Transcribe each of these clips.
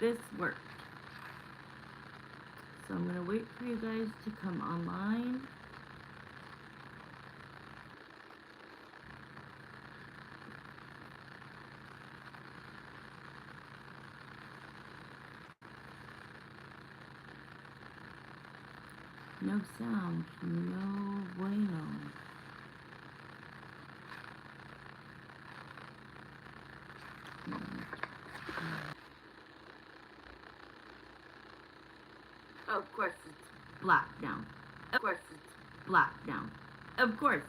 this worked. So I'm going to wait for you guys to come online. No sound, no bueno. Of course it's black now. Of course it's black now. Of course.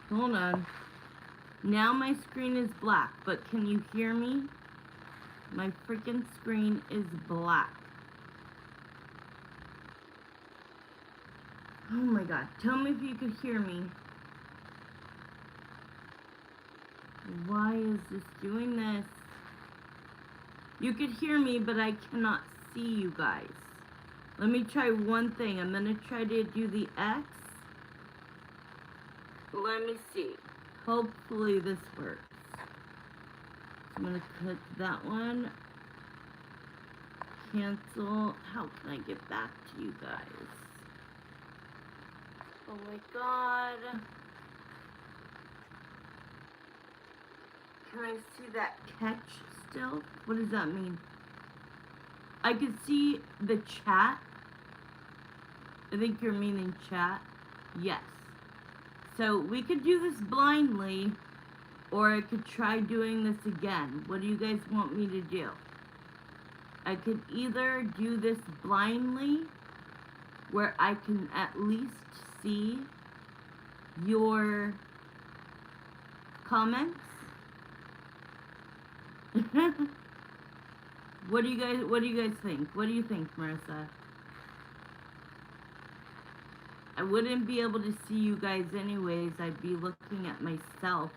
Hold on. Now my screen is black, but can you hear me? My freaking screen is black. Oh my god. Tell me if you could hear me. Why is this doing this? You could hear me, but I cannot see you guys. Let me try one thing. I'm going to try to do the X. Let me see. Hopefully this works. I'm going to click that one. Cancel. How can I get back to you guys? Oh my god. Can I see that catch still? What does that mean? I could see the chat. I think you're meaning chat. Yes. So we could do this blindly, or I could try doing this again. What do you guys want me to do? I could either do this blindly, where I can at least see your comments. What do you guys think? What do you think, Marissa? I wouldn't be able to see you guys anyways. I'd be looking at myself.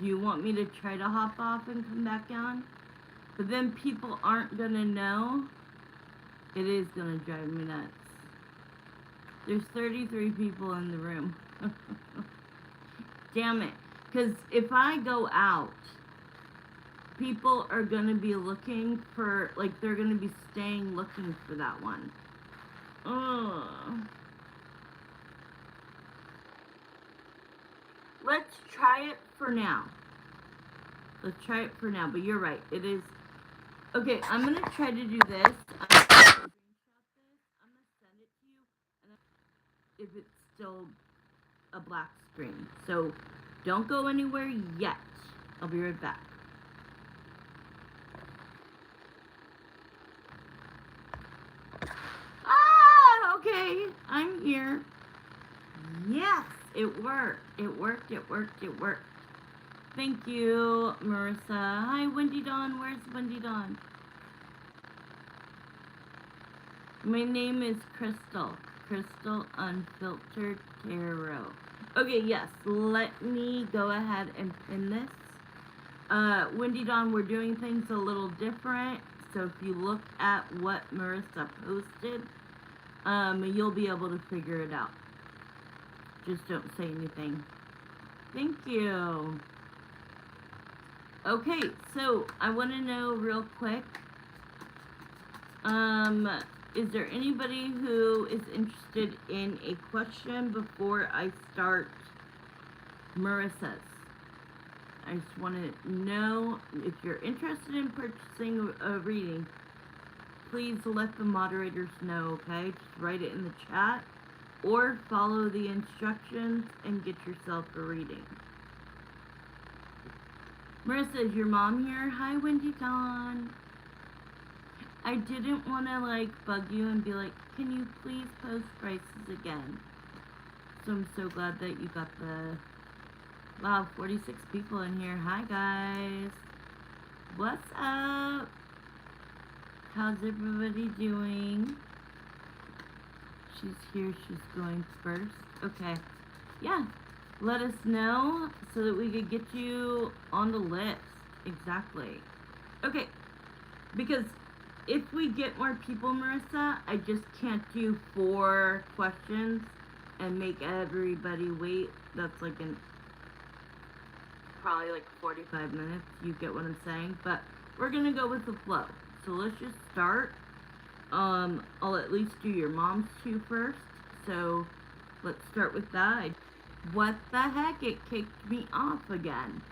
Do you want me to try to hop off and come back on? But then people aren't gonna know. It is gonna drive me nuts. There's 33 people in the room. Damn it. Because if I go out, people are going to be looking for, like, they're going to be staying looking for that one. Ugh. Let's try it for now. Let's try it for now, but you're right. It is. Okay, I'm going to try to do this. I'm going to screenshot this. I'm going to send it to you. And if it's still a black screen. So don't go anywhere yet. I'll be right back. Okay, I'm here. Yes, it worked. It worked, it worked, it worked. Thank you, Marissa. Hi, Wendy Dawn. Where's Wendy Dawn? My name is Crystal. Crystal Unfiltered Tarot. Okay, yes, let me go ahead and pin this. Wendy Dawn, we're doing things a little different. So if you look at what Marissa posted, you'll be able to figure it out. Just don't say anything. Thank you. Okay, so I want to know real quick, is there anybody who is interested in a question before I start Marissa's? I just want to know if you're interested in purchasing a reading. Please let the moderators know, okay? Just write it in the chat or follow the instructions and get yourself a reading. Marissa, is your mom here? Hi, Wendy Dawn. I didn't want to, like, bug you and be like, can you please post prices again? So I'm so glad that you got the... Wow, 46 people in here. Hi, guys. What's up? How's everybody doing? She's here. She's going first. Okay. Yeah. Let us know so that we could get you on the list. Exactly. Okay. Because if we get more people, Marissa, I just can't do 4 questions and make everybody wait that's like probably like 45 minutes. You get what I'm saying? But we're gonna go with the flow. So let's just start. I'll at least do your mom's two first. So let's start with that. What the heck? It kicked me off again.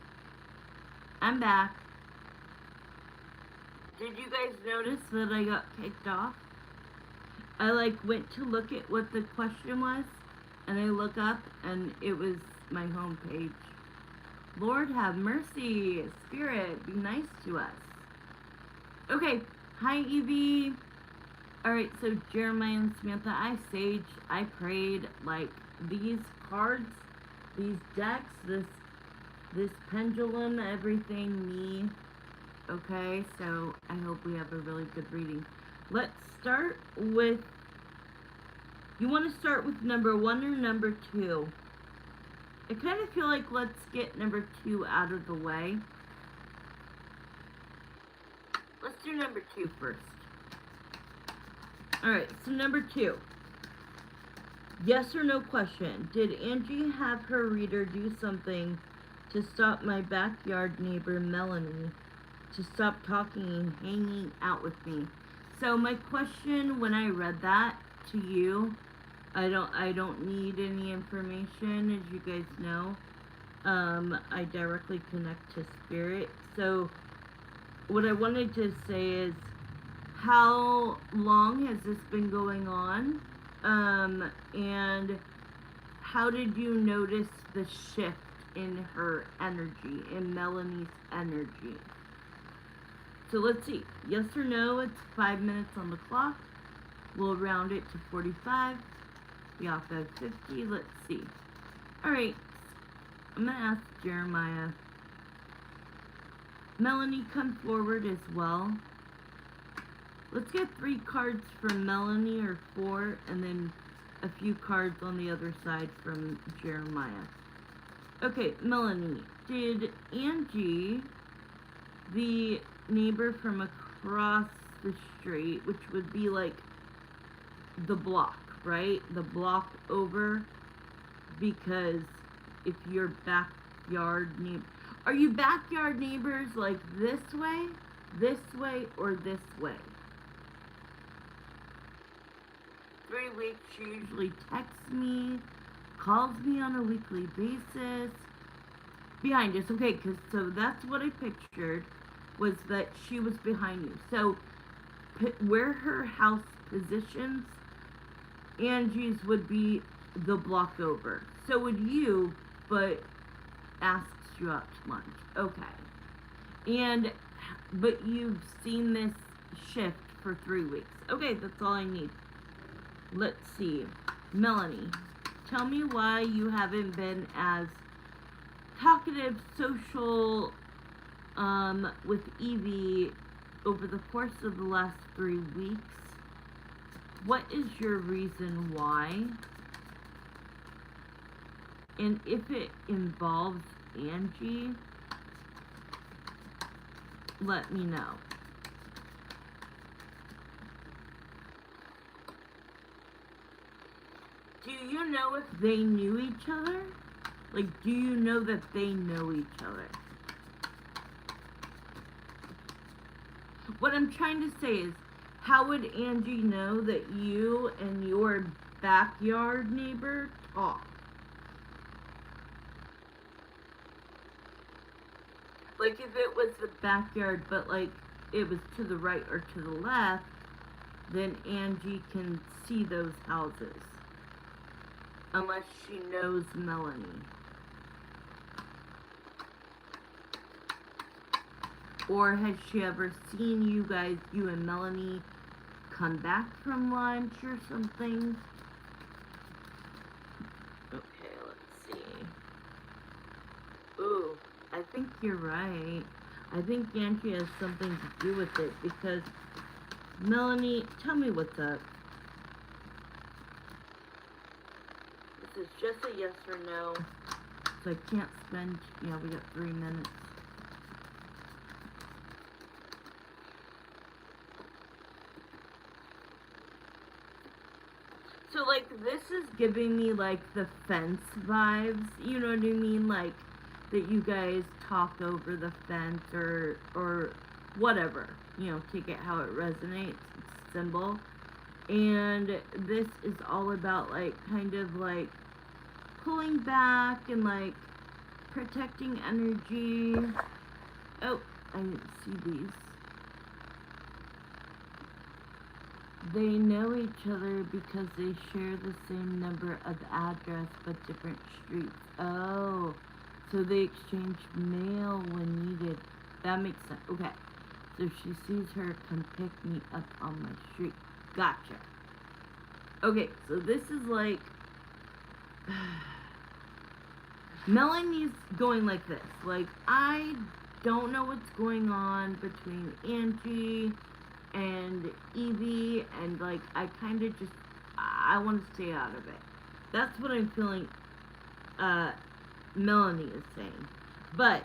I'm back. Did you guys notice that I got kicked off? I like went to look at what the question was, and I look up and it was my home page. Lord have mercy, Spirit, be nice to us. Okay, hi Evie. Alright, so Jeremiah and Samantha, I saged, I prayed, like these cards, these decks, this pendulum, everything, me. Okay, so I hope we have a really good reading. Let's start with, you want to start with number 1 or number 2? I kind of feel like let's get number 2 out of the way. Let's do number 2 first. Alright, so number 2. Yes or no question. Did Angie have her reader do something to stop my backyard neighbor Melanie to stop talking and hanging out with me? So my question when I read that to you, I don't need any information, as you guys know. I directly connect to Spirit. So what I wanted to say is, how long has this been going on? And how did you notice the shift in her energy, in Melanie's energy? So let's see. Yes or no, it's 5 minutes on the clock. We'll round it to 45. We off at 50. Let's see. Alright. I'm going to ask Jeremiah. Melanie, come forward as well. Let's get 3 cards from Melanie, or 4, and then a few cards on the other side from Jeremiah. Okay, Melanie, did Angie, the neighbor from across the street, which would be like the block, right? The block over, because if your backyard neighbor, are you backyard neighbors like this way, or this way? 3 weeks, she usually texts me, calls me on a weekly basis. Behind us, okay, because so that's what I pictured, was that she was behind you. So where her house positions, Angie's would be the block over. So would you, but asks you out to lunch. Okay. But you've seen this shift for 3 weeks. Okay, that's all I need. Let's see. Melanie, tell me why you haven't been as talkative, social, with Evie over the course of the last 3 weeks. What is your reason why? And if it involves Angie, let me know. Do you know if they knew each other? Like, do you know that they know each other? What I'm trying to say is, how would Angie know that you and your backyard neighbor talk? Like, if it was the backyard, but like it was to the right or to the left, then Angie can see those houses. Unless she knows Melanie. Or has she ever seen you guys, you and Melanie, come back from lunch or something? Okay, let's see. Ooh, I think you're right. I think Angie has something to do with it, because Melanie, tell me what's up. This is just a yes or no. So I can't spend, yeah, we got 3 minutes. So, like, this is giving me, like, the fence vibes, you know what I mean? Like, that you guys talk over the fence or whatever, you know, take it how it resonates, it's symbol. And this is all about, like, kind of, like, pulling back and, like, protecting energy. Oh, I didn't see these. They know each other because they share the same number of address but different streets. Oh, so they exchange mail when needed. That makes sense. Okay, so she sees her, come pick me up on my street. Gotcha. Okay, so this is like... Melanie's going like this. Like, I don't know what's going on between Angie and Evie, and like, I kind of just, I want to stay out of it. That's what I'm feeling Melanie is saying. But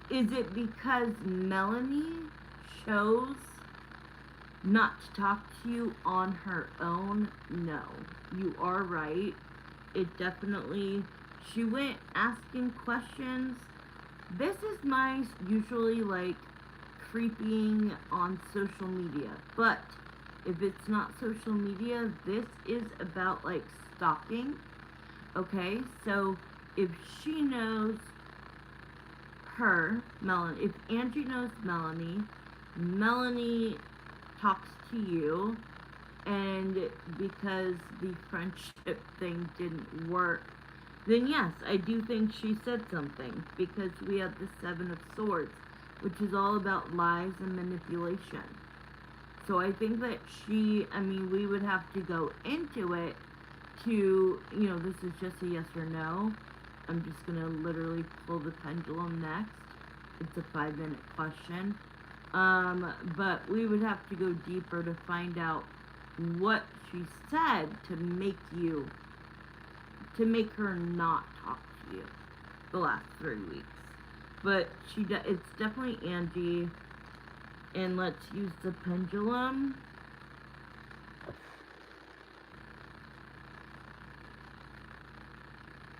is it because Melanie chose not to talk to you on her own? No, you are right. It definitely, she went asking questions. This is my usually like creeping on social media, but if it's not social media, this is about like stalking. Okay, so if she knows her, Melanie, if Angie knows Melanie, Melanie talks to you, and because the friendship thing didn't work, then yes, I do think she said something, because we have the Seven of Swords, which is all about lies and manipulation. So I think that she, I mean, we would have to go into it to, you know, this is just a yes or no. I'm just going to literally pull the pendulum next. It's a 5-minute question. But we would have to go deeper to find out what she said to make her not talk to you the last 3 weeks. But it's definitely Angie. And let's use the pendulum.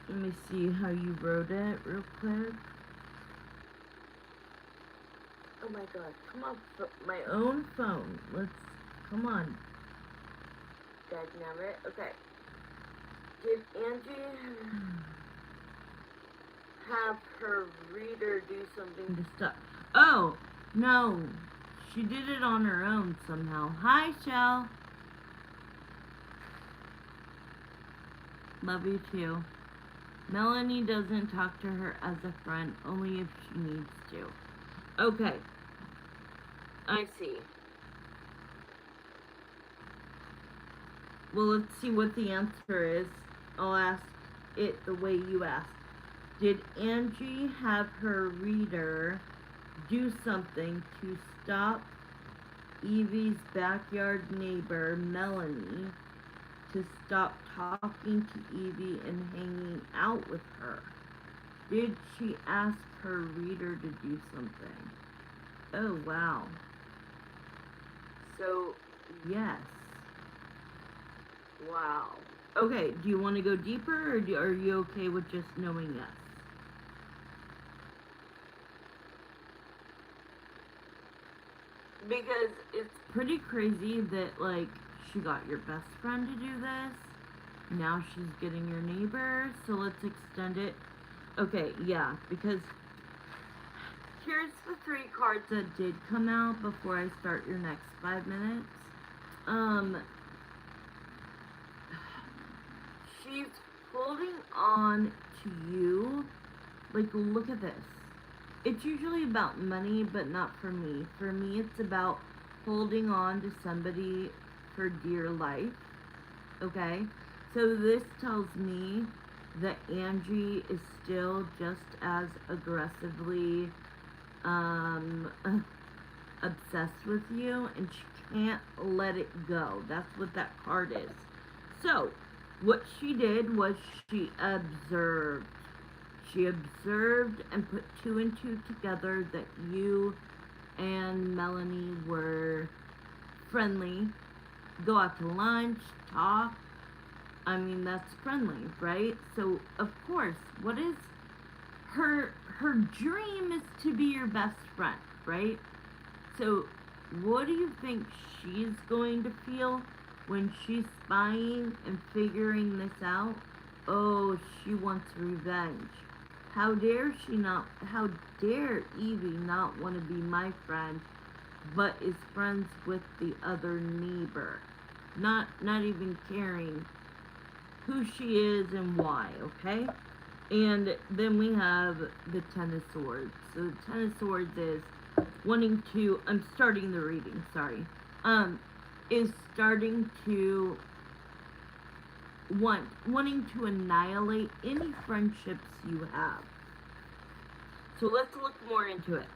Let me see how you wrote it real quick. Oh my god, come on, my own phone. Come on. Dadnammit. Okay. Did Angie have her reader do something to stop? Oh, no. She did it on her own somehow. Hi, Shell. Love you too. Melanie doesn't talk to her as a friend, only if she needs to. Okay. I see. Well, let's see what the answer is. I'll ask it the way you asked. Did Angie have her reader do something to stop Evie's backyard neighbor, Melanie, to stop talking to Evie and hanging out with her? Did she ask her reader to do something? Oh, wow. So, yes. Wow. Okay, do you want to go deeper, or are you okay with just knowing yes? Because it's pretty crazy that, like, she got your best friend to do this. Now she's getting your neighbor, so let's extend it. Okay, yeah, because here's the 3 cards that did come out before I start your next 5 minutes. She's holding on to you. Like, look at this. It's usually about money, but not for me. For me, it's about holding on to somebody for dear life. Okay? So this tells me that Angie is still just as aggressively obsessed with you, and she can't let it go. That's what that card is. So, what she did was she observed. She observed and put 2 and 2 together that you and Melanie were friendly, go out to lunch, talk. I mean, that's friendly, right? So, of course, what is her dream is to be your best friend, right? So, what do you think she's going to feel when she's spying and figuring this out? Oh, she wants revenge. How dare she not, how dare Evie not want to be my friend, but is friends with the other neighbor? Not even caring who she is and why, okay? And then we have the Ten of Swords. So the Ten of Swords is wanting to, I'm starting the reading, sorry. Is starting to wanting to annihilate any friendships you have. So let's look more into it.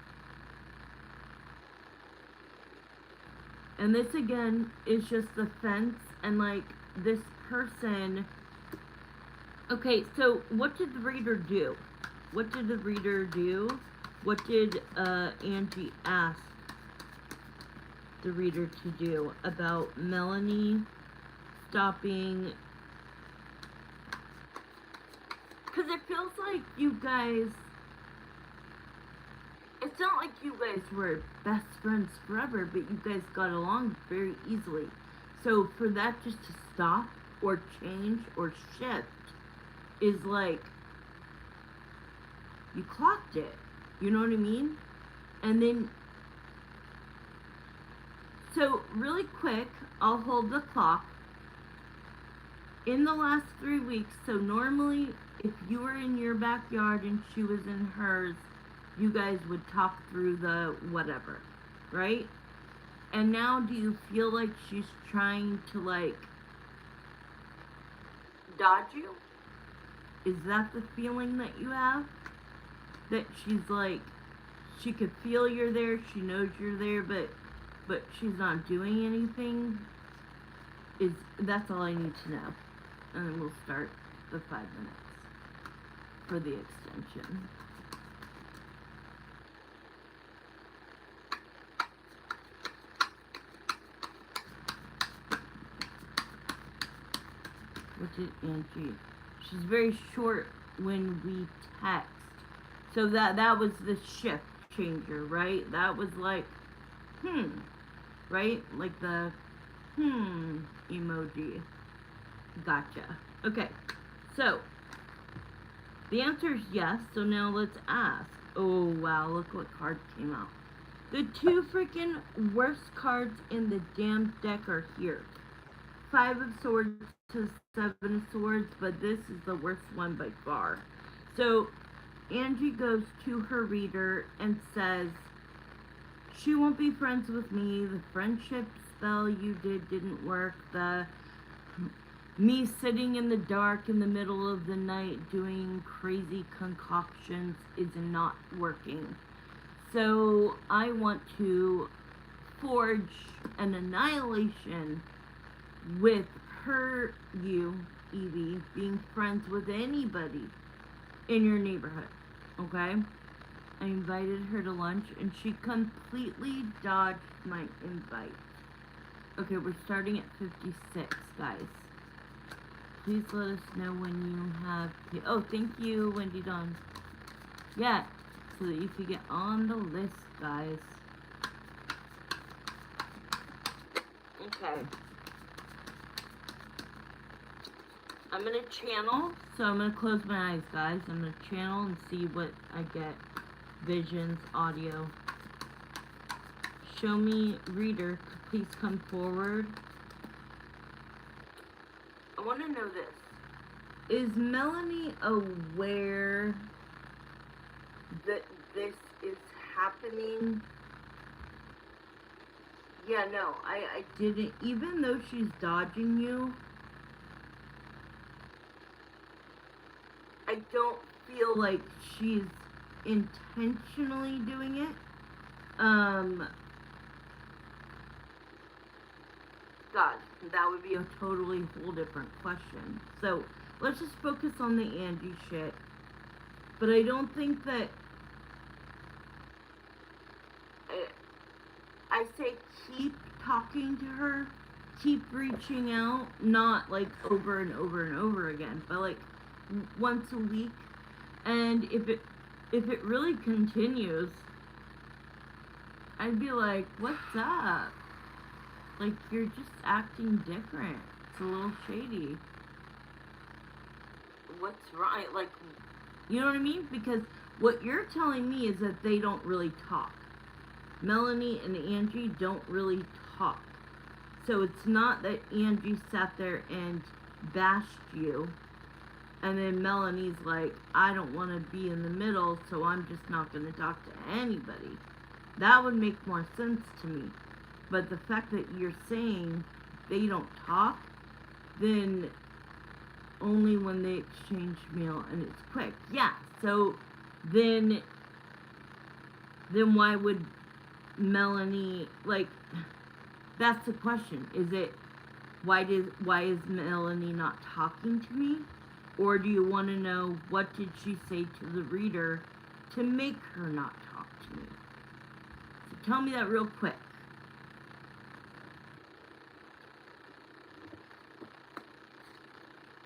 And this again is just the fence, and like this person. Okay, so what did the reader do? What did the reader do? What did Angie ask the reader to do about Melanie stopping? Because it feels like you guys, it's not like you guys were best friends forever, but you guys got along very easily. So for that just to stop or change or shift is like, you clocked it. You know what I mean? And then, so really quick, I'll hold the clock. In the last 3 weeks, so normally if you were in your backyard and she was in hers, you guys would talk through the whatever, right? And now do you feel like she's trying to like dodge you? Is that the feeling that you have? That she's like, she could feel you're there, she knows you're there, but she's not doing anything? That's all I need to know. And then we'll start the 5 minutes for the extension. What did Angie? She's very short when we text. So that was the shift changer, right? That was like, right? Like the emoji. Gotcha. Okay. So the answer is yes. So now let's ask. Oh wow, look what card came out. The 2 freaking worst cards in the damn deck are here. 5 of Swords to 7 of Swords, but this is the worst one by far. So Angie goes to her reader and says, she won't be friends with me. The friendship spell you didn't work. Me sitting in the dark in the middle of the night doing crazy concoctions is not working. So I want to forge an annihilation with her, you, Evie, being friends with anybody in your neighborhood, okay? I invited her to lunch and she completely dodged my invite. Okay, we're starting at 56, guys. Please let us know when you have... Oh, thank you, Wendy Dawn. Yeah, so that you can get on the list, guys. Okay. I'm going to channel, so I'm going to close my eyes, guys. I'm going to channel and see what I get. Visions, audio. Show me, reader, please come forward. I want to know this. Is Melanie aware that this is happening? Yeah, no, I didn't. Even though she's dodging you, I don't feel like she's intentionally doing it. God, that would be a totally whole different question. So, let's just focus on the Angie shit. But I don't think that... I say keep talking to her, keep reaching out, not like over and over and over again, but like once a week. And if it really continues, I'd be like, what's up? Like, you're just acting different. It's a little shady. What's right? Like, you know what I mean? Because what you're telling me is that they don't really talk. Melanie and Angie don't really talk. So it's not that Angie sat there and bashed you, and then Melanie's like, I don't want to be in the middle, so I'm just not going to talk to anybody. That would make more sense to me. But the fact that you're saying they don't talk, then only when they exchange mail and it's quick. Yeah, so then why would Melanie, like, that's the question. Is it, why is Melanie not talking to me? Or do you want to know what did she say to the reader to make her not talk to me? So tell me that real quick.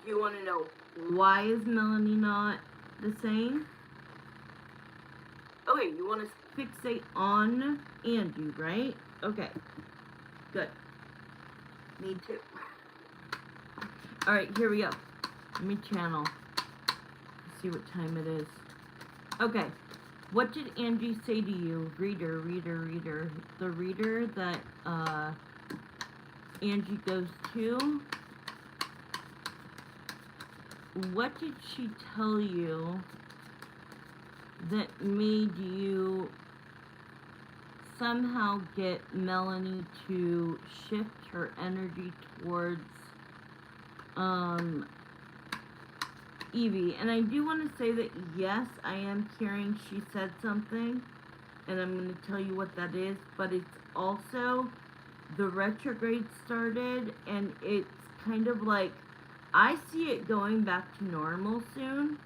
Do you want to know why is Melanie not the same? Okay, you want to fixate on Angie, right? Okay, good. Me too. Alright, here we go. Let me channel. Let's see what time it is. Okay, what did Angie say to you? Reader. The reader that Angie goes to. What did she tell you that made you somehow get Melanie to shift her energy towards Evie? And I do want to say that yes, I am hearing she said something, and I'm going to tell you what that is, but it's also the retrograde started, and it's kind of like I see it going back to normal soon,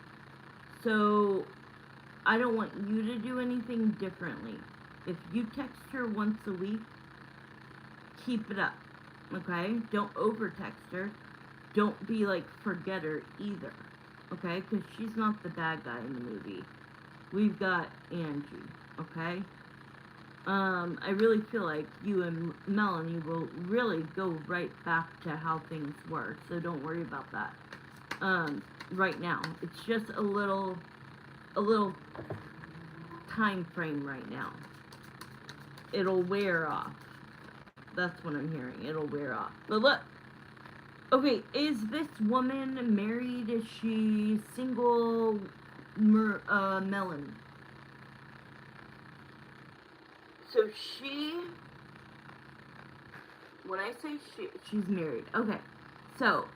so I don't want you to do anything differently. If you text her once a week, keep it up, okay? Don't over text her. Don't be like forget her either, okay? Because she's not the bad guy in the movie. We've got Angie, okay? I really feel like you and Melanie will really go right back to how things were, so don't worry about that. Right now, it's just a little time frame right now. It'll wear off. That's what I'm hearing. It'll wear off. But look. Okay, is this woman married? Is she single? Melanie. So she, when I say she's married. Okay, so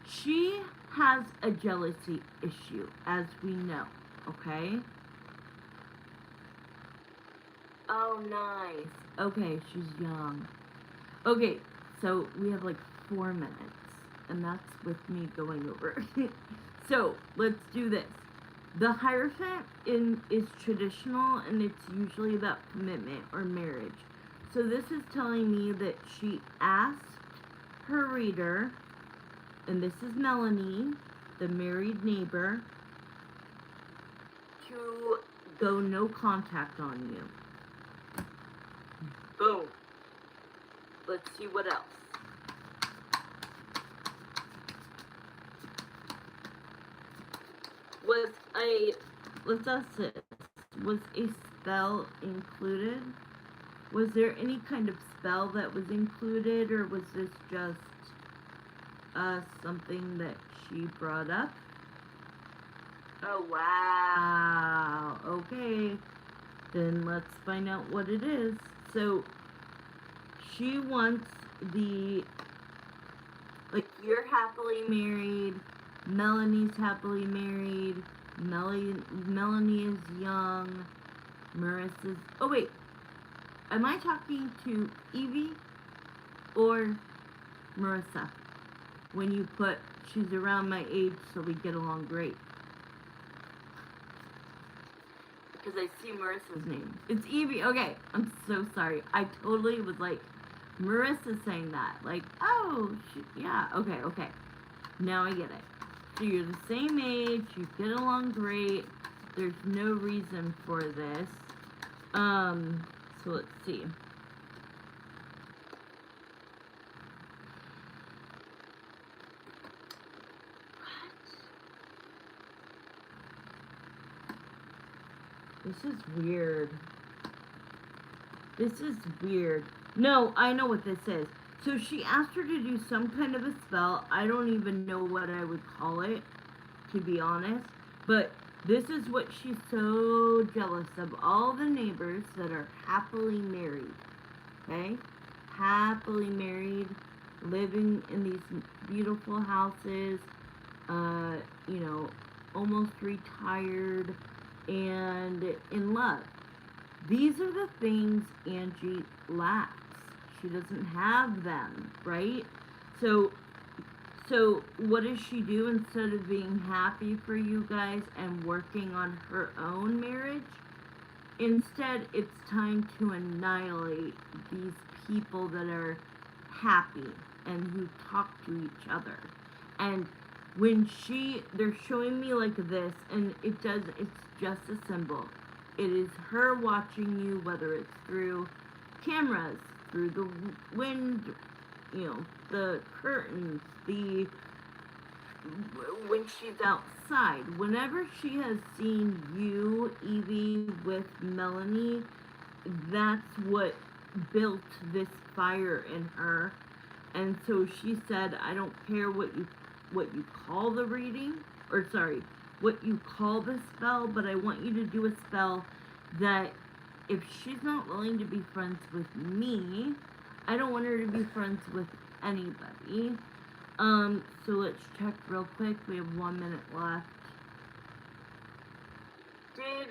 she has a jealousy issue, as we know, okay? Oh, nice. Okay, she's young. Okay, so we have like 4 minutes, and that's with me going over. So, let's do this. The Hierophant is traditional, and it's usually about commitment or marriage. So this is telling me that she asked her reader, and this is Melanie, the married neighbor, to go no contact on you. Boom. Let's see what else. Let's ask this. Was a spell included? Was there any kind of spell that was included, or was this just something that she brought up? Oh, wow. Okay. Then let's find out what it is. So, she wants like, you're happily married, Melanie's happily married, Melanie is young, Marissa's, oh wait, am I talking to Evie or Marissa? When you put, she's around my age, so we get along great. Because I see Marissa's name. It's Evie. Okay, I'm so sorry. I totally was like, Marissa's saying that. Like, oh, yeah, okay. Now I get it. So you're the same age, you get along great, there's no reason for this. So let's see. This is weird. This is weird. No, I know what this is. So she asked her to do some kind of a spell. I don't even know what I would call it, to be honest. But this is what she's so jealous of. All the neighbors that are happily married. Okay? Happily married. Living in these beautiful houses. You know, almost retired. And in love. These are the things Angie lacks. She doesn't have them, right? So what does she do instead of being happy for you guys and working on her own marriage? Instead, it's time to annihilate these people that are happy and who talk to each other. And when they're showing me like this, and it's just a symbol. It is her watching you, whether it's through cameras, through the wind, you know, the curtains, when she's outside. Whenever she has seen you, Evie, with Melanie, that's what built this fire in her. And so she said, I don't care what you call the reading, or sorry, what you call the spell, but I want you to do a spell that if she's not willing to be friends with me, I don't want her to be friends with anybody. So let's check real quick. We have 1 minute left. Did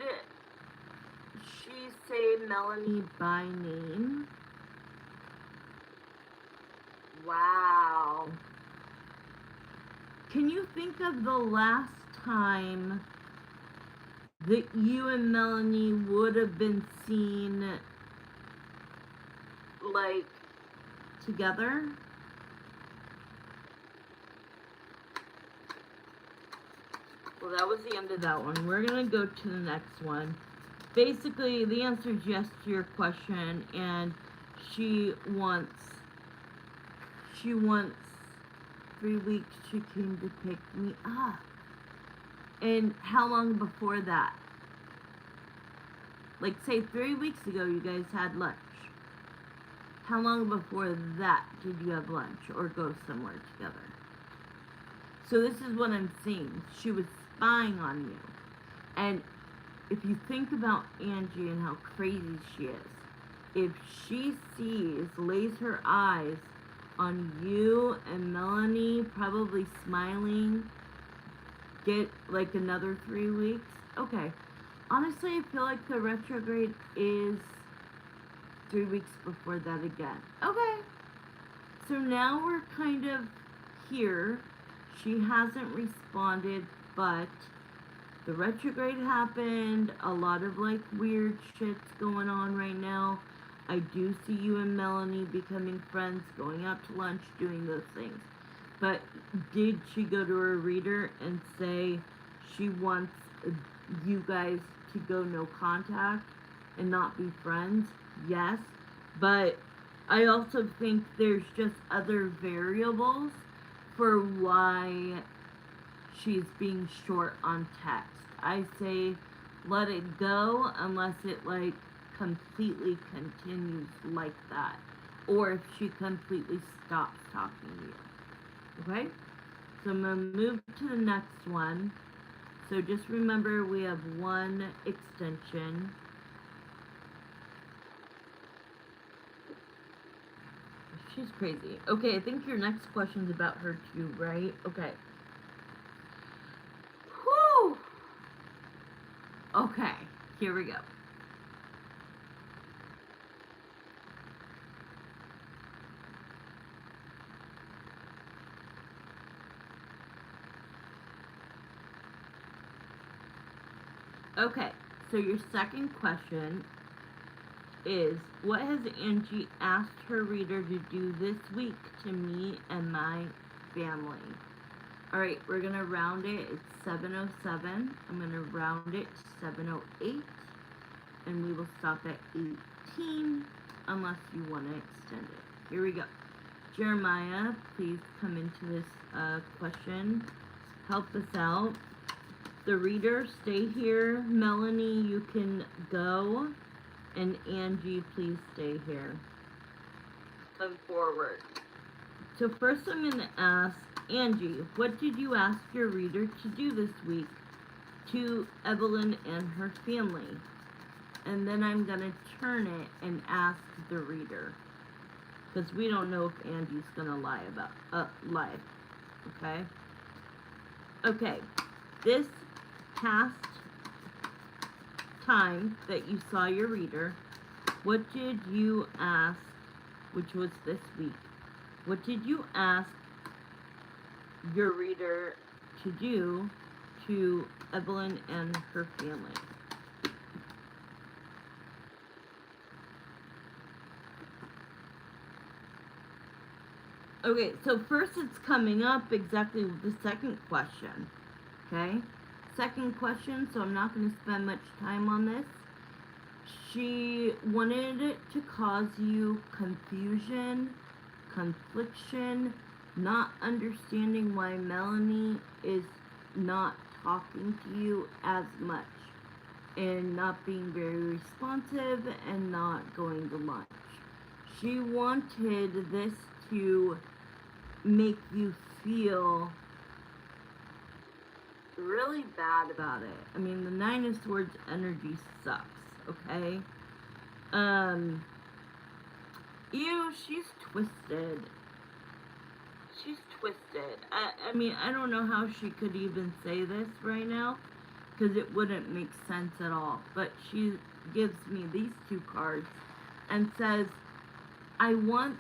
she say Melanie by name? Wow. Can you think of the last time that you and Melanie would have been seen, like, together? Well, that was the end of that one. We're going to go to the next one. Basically, the answer is yes to your question, and she wants 3 weeks she came to pick me up. And how long before that? Like, say 3 weeks ago you guys had lunch. How long before that did you have lunch or go somewhere together? So this is what I'm seeing. She was spying on you. And if you think about Angie and how crazy she is, if she lays her eyes on you and Melanie, probably smiling, get like another 3 weeks. Okay. Honestly, I feel like the retrograde is 3 weeks before that again. Okay. So now we're kind of here. She hasn't responded, but the retrograde happened. A lot of like weird shit's going on right now. I do see you and Melanie becoming friends, going out to lunch, doing those things. But did she go to her reader and say she wants you guys to go no contact and not be friends? Yes. But I also think there's just other variables for why she's being short on text. I say let it go unless it like completely continues like that, or if she completely stops talking to you. Okay? So I'm going to move to the next one. So just remember we have one extension. She's crazy. Okay, I think your next question's about her too, right? Okay. Whew! Okay, here we go. Okay, so your second question is, what has Angie asked her reader to do this week to me and my family? Alright, we're going to round it. It's 7:07. I'm going to round it to 7:08. And we will stop at 18 unless you want to extend it. Here we go. Jeremiah, please come into this question. Help us out. The reader, stay here. Melanie, you can go. And Angie, please stay here. Come forward. So first I'm going to ask Angie, what did you ask your reader to do this week to Evelyn and her family? And then I'm going to turn it and ask the reader. Because we don't know if Angie's going to lie. Okay? Okay. This past time that you saw your reader, what did you ask, which was this week, what did you ask your reader to do to Evelyn and her family? Okay, so first it's coming up exactly with the second question. Okay? Second question, so I'm not going to spend much time on this. She wanted it to cause you confusion, confliction, not understanding why Melanie is not talking to you as much, and not being very responsive and not going to lunch. She wanted this to make you feel really bad about it. I mean, the Nine of Swords energy sucks, okay? She's twisted. She's twisted. I mean, I don't know how she could even say this right now, because it wouldn't make sense at all. But she gives me these two cards and says, I want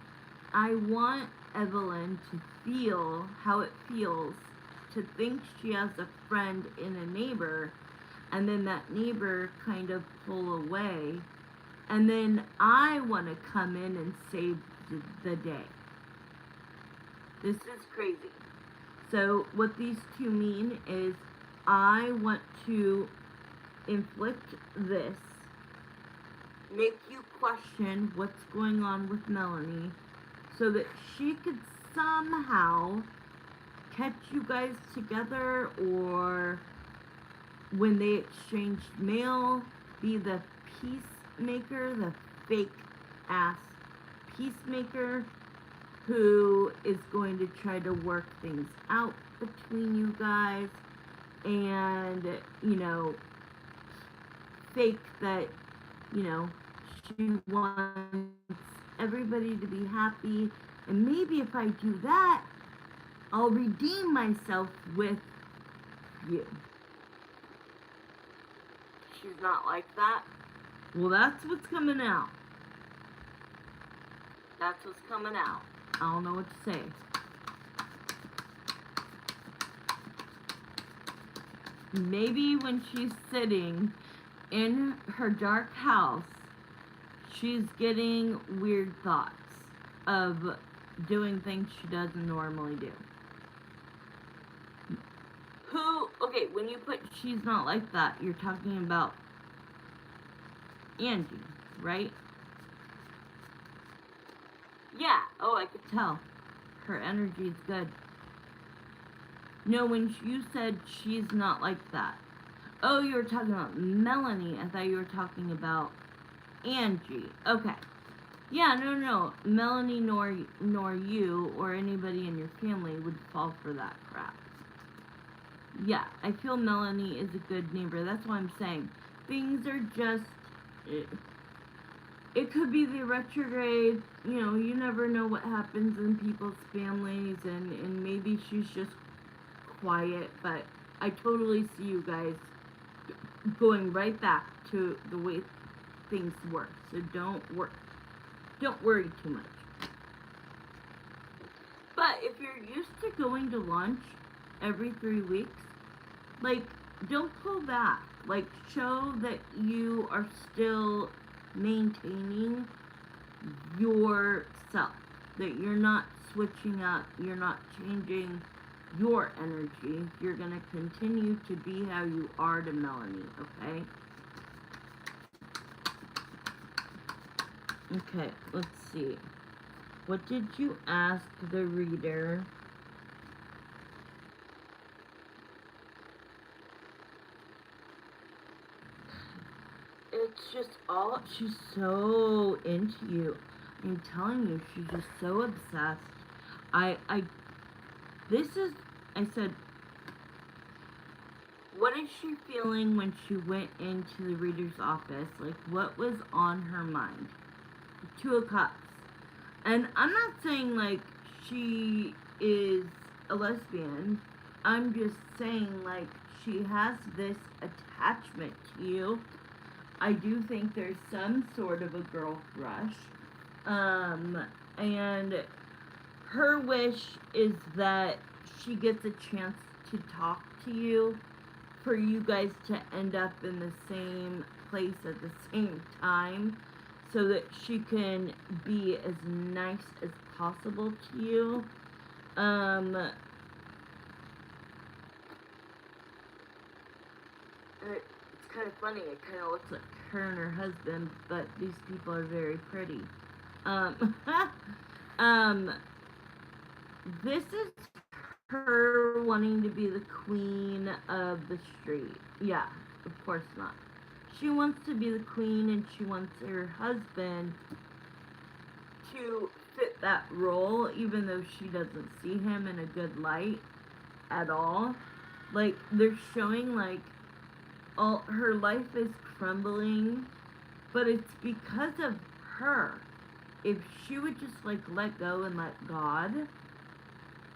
Evelyn to feel how it feels to think she has a friend in a neighbor, and then that neighbor kind of pull away, and then I want to come in and save the day. This is crazy. So what these two mean is, I want to inflict this, make you question what's going on with Melanie, so that she could somehow catch you guys together, or when they exchanged mail, be the peacemaker, the fake ass peacemaker, who is going to try to work things out between you guys, and, fake that, she wants everybody to be happy, and maybe if I do that, I'll redeem myself with you. She's not like that. Well, that's what's coming out. That's what's coming out. I don't know what to say. Maybe when she's sitting in her dark house, she's getting weird thoughts of doing things she doesn't normally do. Okay, when you put she's not like that, you're talking about Angie, right? Yeah, oh, I could tell. Her energy is good. No, when you said she's not like that. Oh, you were talking about Melanie. I thought you were talking about Angie. Okay. Yeah, no. Melanie nor you or anybody in your family would fall for that crap. Yeah, I feel Melanie is a good neighbor. That's why I'm saying things are just... It could be the retrograde. You never know what happens in people's families, and maybe she's just quiet, but I totally see you guys going right back to the way things work. So don't worry too much. But if you're used to going to lunch every 3 weeks, don't pull back. Show that you are still maintaining yourself. That you're not switching up, you're not changing your energy. You're going to continue to be how you are to Melanie, okay? Okay, let's see. What did you ask the reader? It's just all, she's so into you. I'm telling you, she's just so obsessed. I said, what is she feeling when she went into the reader's office? Like, what was on her mind? Two of Cups. And I'm not saying, like, she is a lesbian. I'm just saying, like, she has this attachment to you. I do think there's some sort of a girl crush. And her wish is that she gets a chance to talk to you, for you guys to end up in the same place at the same time, so that she can be as nice as possible to you. It's kind of funny. It kind of looks like her and her husband, but these people are very pretty. This is her wanting to be the queen of the street. Yeah, of course not. She wants to be the queen, and she wants her husband to fit that role, even though she doesn't see him in a good light at all. Like, they're showing, like, all her life is crumbling, but it's because of her. If she would just, like, let go and let God,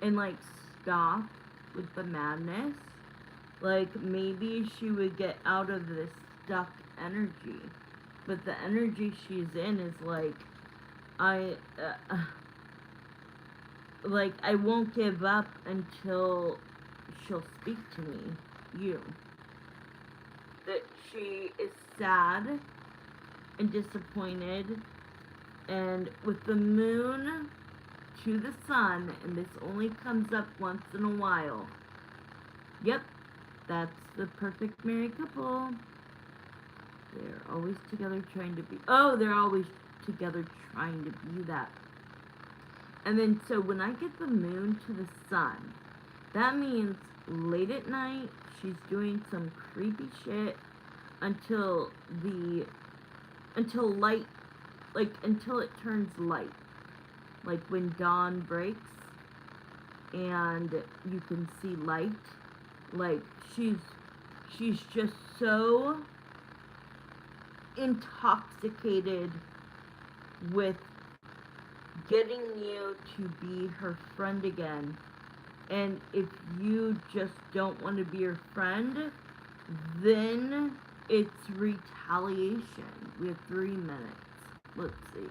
and, like, stop with the madness, like, maybe she would get out of this stuck energy. But the energy she's in is like, I won't give up until she'll speak to me, you. That she is sad and disappointed, and with the moon to the sun, and this only comes up once in a while. Yep, that's the perfect married couple. They're always together trying to be, they're always together trying to be that. And then, so when I get the moon to the sun, that means late at night, she's doing some creepy shit until light, like, until it turns light. Like when dawn breaks and you can see light. Like, she's just so intoxicated with getting you to be her friend again. And if you just don't want to be her friend, then it's retaliation. We have 3 minutes. Let's see.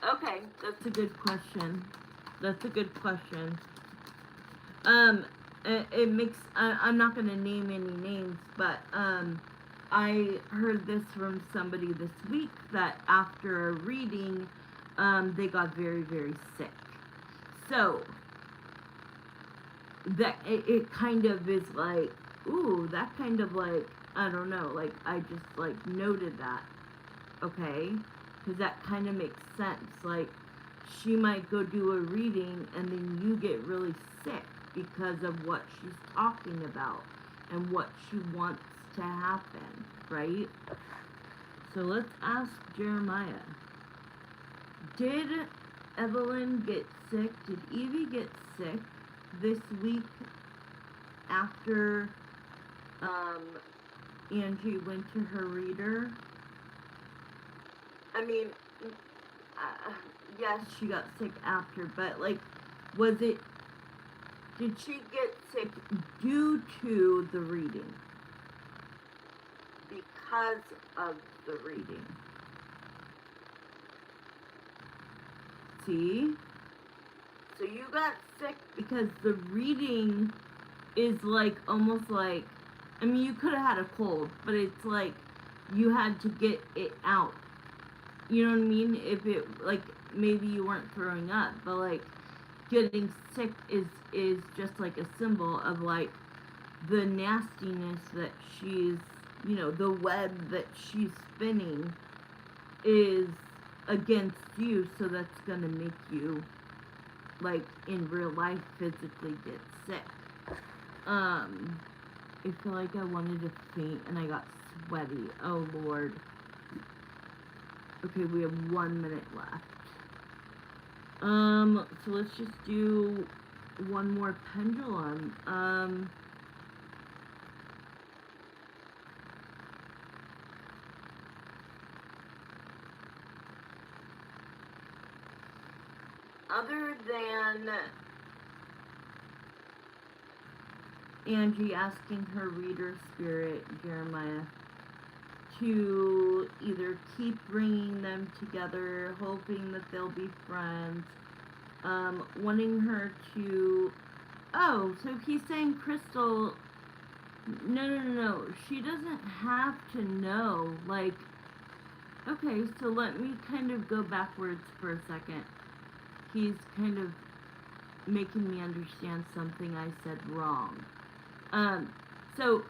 Okay, that's a good question. That's a good question. It makes, I'm not going to name any names, but, I heard this from somebody this week that after a reading, they got very, very sick. So, that, it kind of is like, ooh, that kind of like, I don't know, like, I just, like, noted that, okay? Because that kind of makes sense. Like, she might go do a reading, and then you get really sick because of what she's talking about and what she wants to happen, right? So let's ask Jeremiah. Did Evelyn get sick? Did Evie get sick this week after Angie went to her reader? I mean, yes, she got sick after, but, like, did she get sick due to the reading? Because of the reading. See? So you got sick because the reading is, like, almost like I mean, you could have had a cold, but it's like you had to get it out. You know what I mean? If it, like, maybe you weren't throwing up, but like getting sick is just like a symbol of like the nastiness that she's, you know, the web that she's spinning is against you, so that's gonna make you, like, in real life physically get sick. I feel like I wanted to faint and I got sweaty. Oh Lord. Okay, we have 1 minute left. So let's just do one more pendulum. Other than Angie asking her reader spirit, Jeremiah, to either keep bringing them together, hoping that they'll be friends, wanting her to, oh, so he's saying Crystal, no, she doesn't have to know, like, okay, so let me kind of go backwards for a second. He's kind of making me understand something I said wrong. So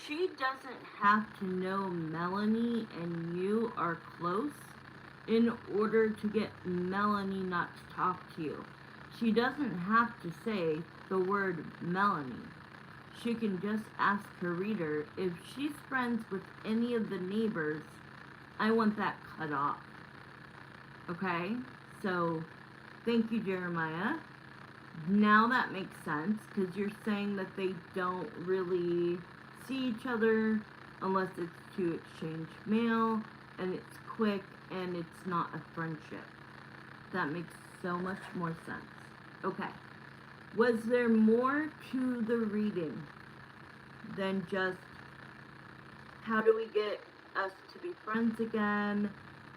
she doesn't have to know Melanie and you are close in order to get Melanie not to talk to you. She doesn't have to say the word Melanie. She can just ask her reader, if she's friends with any of the neighbors, I want that cut off. Okay? So, thank you, Jeremiah. Now that makes sense, because you're saying that they don't really see each other unless it's to exchange mail, and it's quick, and it's not a friendship. That makes so much more sense. Okay. Was there more to the reading than just how do we get us to be friends again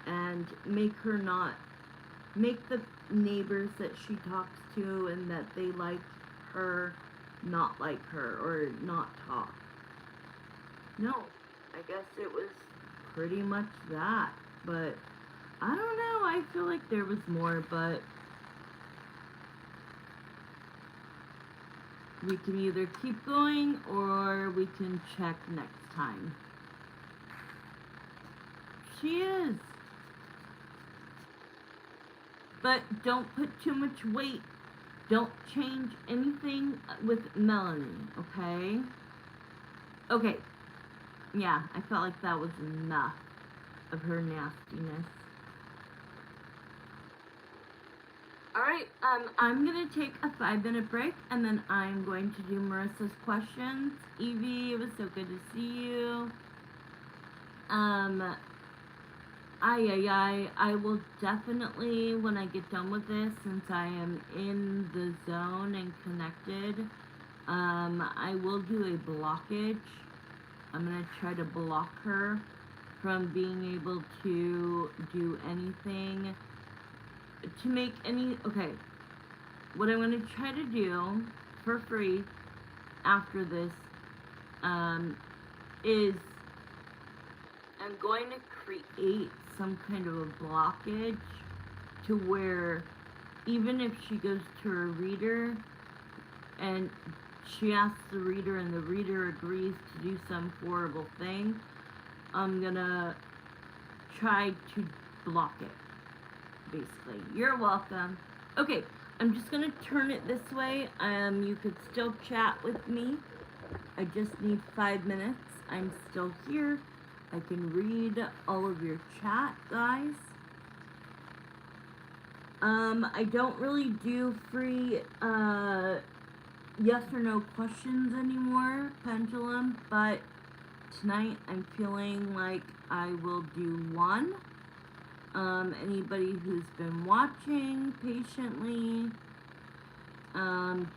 and make her not, make the neighbors that she talks to and that they like her not like her or not talk? No, I guess it was pretty much that, but I don't know, I feel like there was more, but we can either keep going or we can check next time. She is. But don't put too much weight. Don't change anything with Melanie, okay? Okay. Yeah, I felt like that was enough of her nastiness. Alright, I'm gonna take a 5-minute break and then I'm going to do Marissa's questions. Evie, it was so good to see you. I will definitely, when I get done with this, since I am in the zone and connected, I will do a blockage. I'm gonna try to block her from being able to do anything, to make any, okay, what I'm gonna try to do for free after this, is I'm going to create some kind of a blockage to where even if she goes to her reader and she asks the reader and the reader agrees to do some horrible thing, I'm gonna try to block it, basically. You're welcome. Okay, I'm just gonna turn it this way. You could still chat with me. I just need 5 minutes. I'm still here. I can read all of your chat, guys. I don't really do free, yes or no questions anymore, Pendulum, but tonight I'm feeling like I will do one. Anybody who's been watching patiently,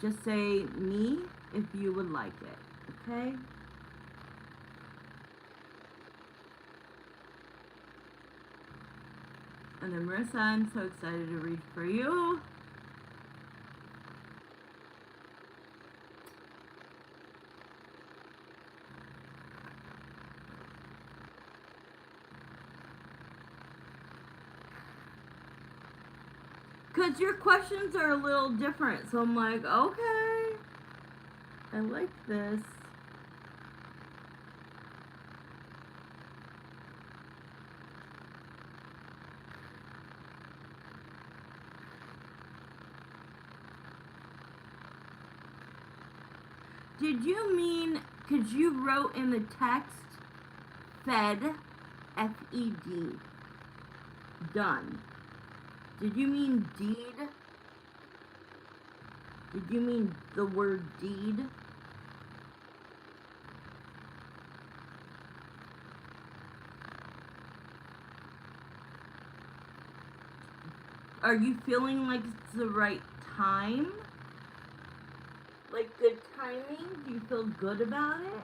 just say me if you would like it, okay? And then Marissa, I'm so excited to read for you. Because your questions are a little different. So I'm like, okay. I like this. Did you mean, because you wrote in the text, fed, F-E-D, done. Did you mean deed? Did you mean the word deed? Are you feeling like it's the right time? Like good timing? Do you feel good about it?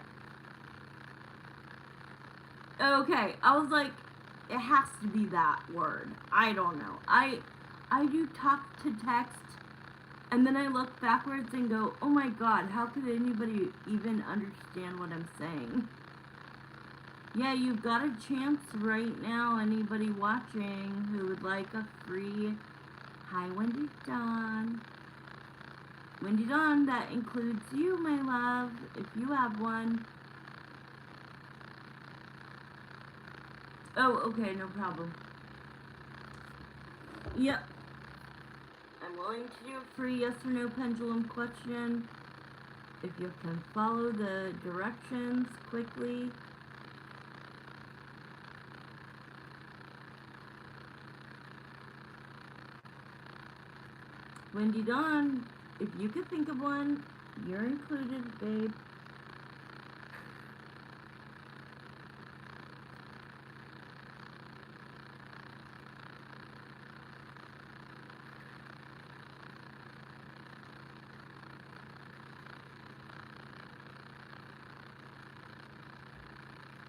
Okay, I was like, it has to be that word. I don't know. I do talk to text, and then I look backwards and go, oh my god, how could anybody even understand what I'm saying? Yeah, you've got a chance right now, anybody watching who would like a free Hi Wendy Dawn. Wendy Dawn, that includes you, my love, if you have one. Oh, okay, no problem. Yep. I'm willing to do a free yes or no pendulum question. If you can follow the directions quickly. Wendy Dawn, if you could think of one, you're included, babe.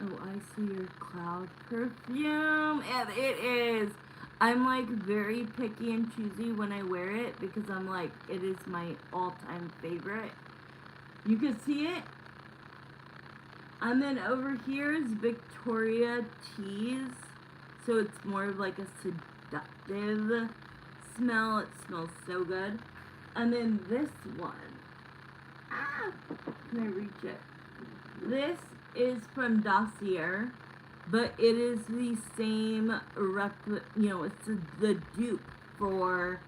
Oh, I see your cloud perfume. And it is. I'm like very picky and choosy when I wear it because I'm like, it is my all-time favorite. You can see it. And then over here is Victoria Teas. So it's more of like a seductive smell. It smells so good. And then this one. Ah! Can I reach it? This is from Dossier, but it is the same it's the dupe for,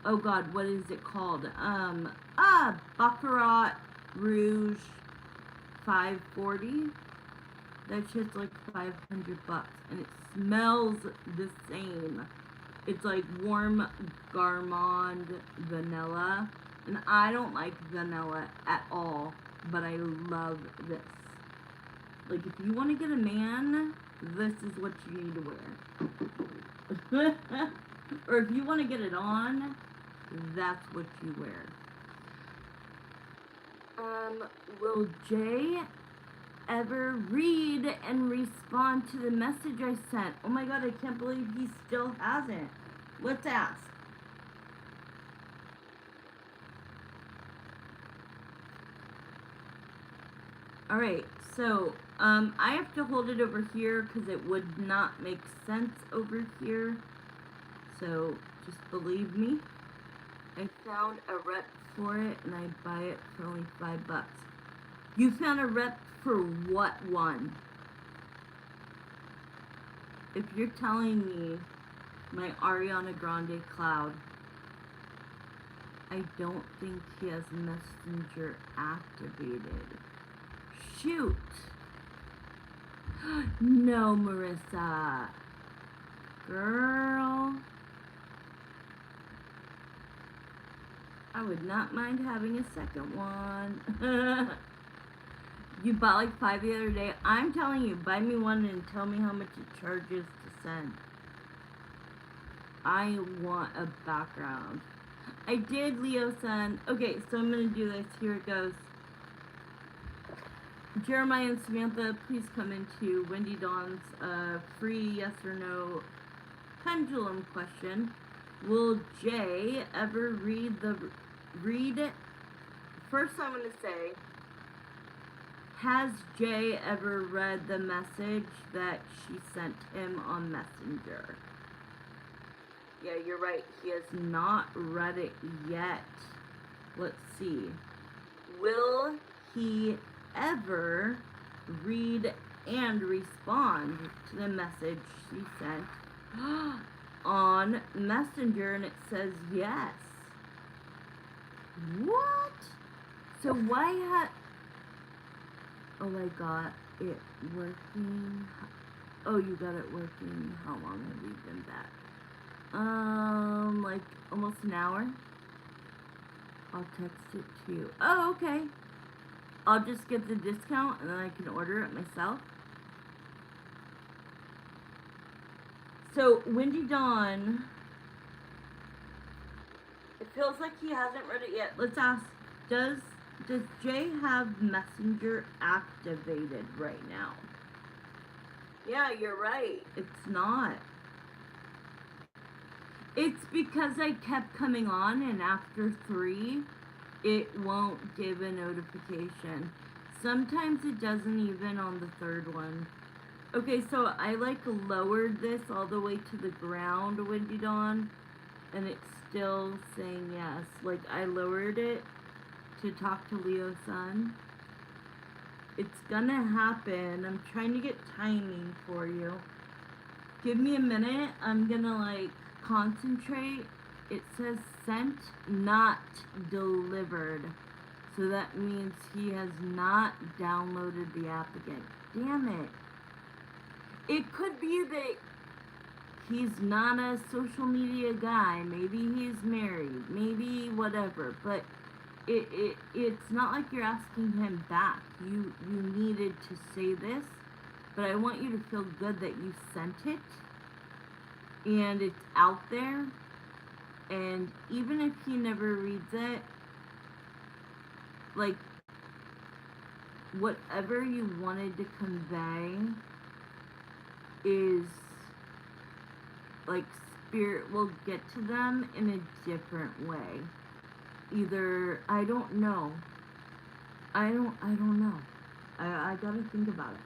oh god, what is it called? Baccarat Rouge 540. That shit's like $500 and it smells the same. It's like warm Gourmand vanilla, and I don't like vanilla at all, but I love this. Like, if you want to get a man, this is what you need to wear. Or if you want to get it on, that's what you wear. Will Jay ever read and respond to the message I sent? Oh my god, I can't believe he still hasn't. Let's ask. Alright, so I have to hold it over here because it would not make sense over here. So just believe me. I found a rep for it and I buy it for only $5. You found a rep for what one? If you're telling me my Ariana Grande cloud, I don't think he has Messenger activated. Shoot. No, Marissa. Girl. I would not mind having a second one. You bought like 5 the other day. I'm telling you, buy me one and tell me how much it charges to send. I want a background. I did, Leo-san. Okay, so I'm going to do this. Here it goes. Jeremiah and Samantha, please come into Wendy Dawn's free yes or no pendulum question. Will Jay ever read it? First I'm going to say, has Jay ever read the message that she sent him on Messenger? Yeah, you're right. He has not read it yet. Let's see. Will he ever read and respond to the message she sent on Messenger? And it says yes. What? So why oh, I got it working. Oh, you got it working. How long have you been back? Like almost an hour. I'll text it to you. Oh, okay. I'll just get the discount and then I can order it myself. So, Windy Dawn, it feels like he hasn't read it yet. Let's ask, does Jay have Messenger activated right now? Yeah, you're right. It's not. It's because I kept coming on and after 3, it won't give a notification. Sometimes it doesn't even on the 3rd one. Okay, so I like lowered this all the way to the ground, Windy Dawn, and it's still saying yes. Like I lowered it to talk to Leo's son. It's gonna happen. I'm trying to get timing for you. Give me a minute. I'm gonna like concentrate. It says sent, not delivered. So that means he has not downloaded the app again. Damn it. It could be that he's not a social media guy. Maybe he's married. Maybe whatever. But it's not like you're asking him back. You needed to say this. But I want you to feel good that you sent it. And it's out there. And even if he never reads it, like, whatever you wanted to convey is, like, spirit will get to them in a different way. Either, I don't know. I don't know. I gotta think about it.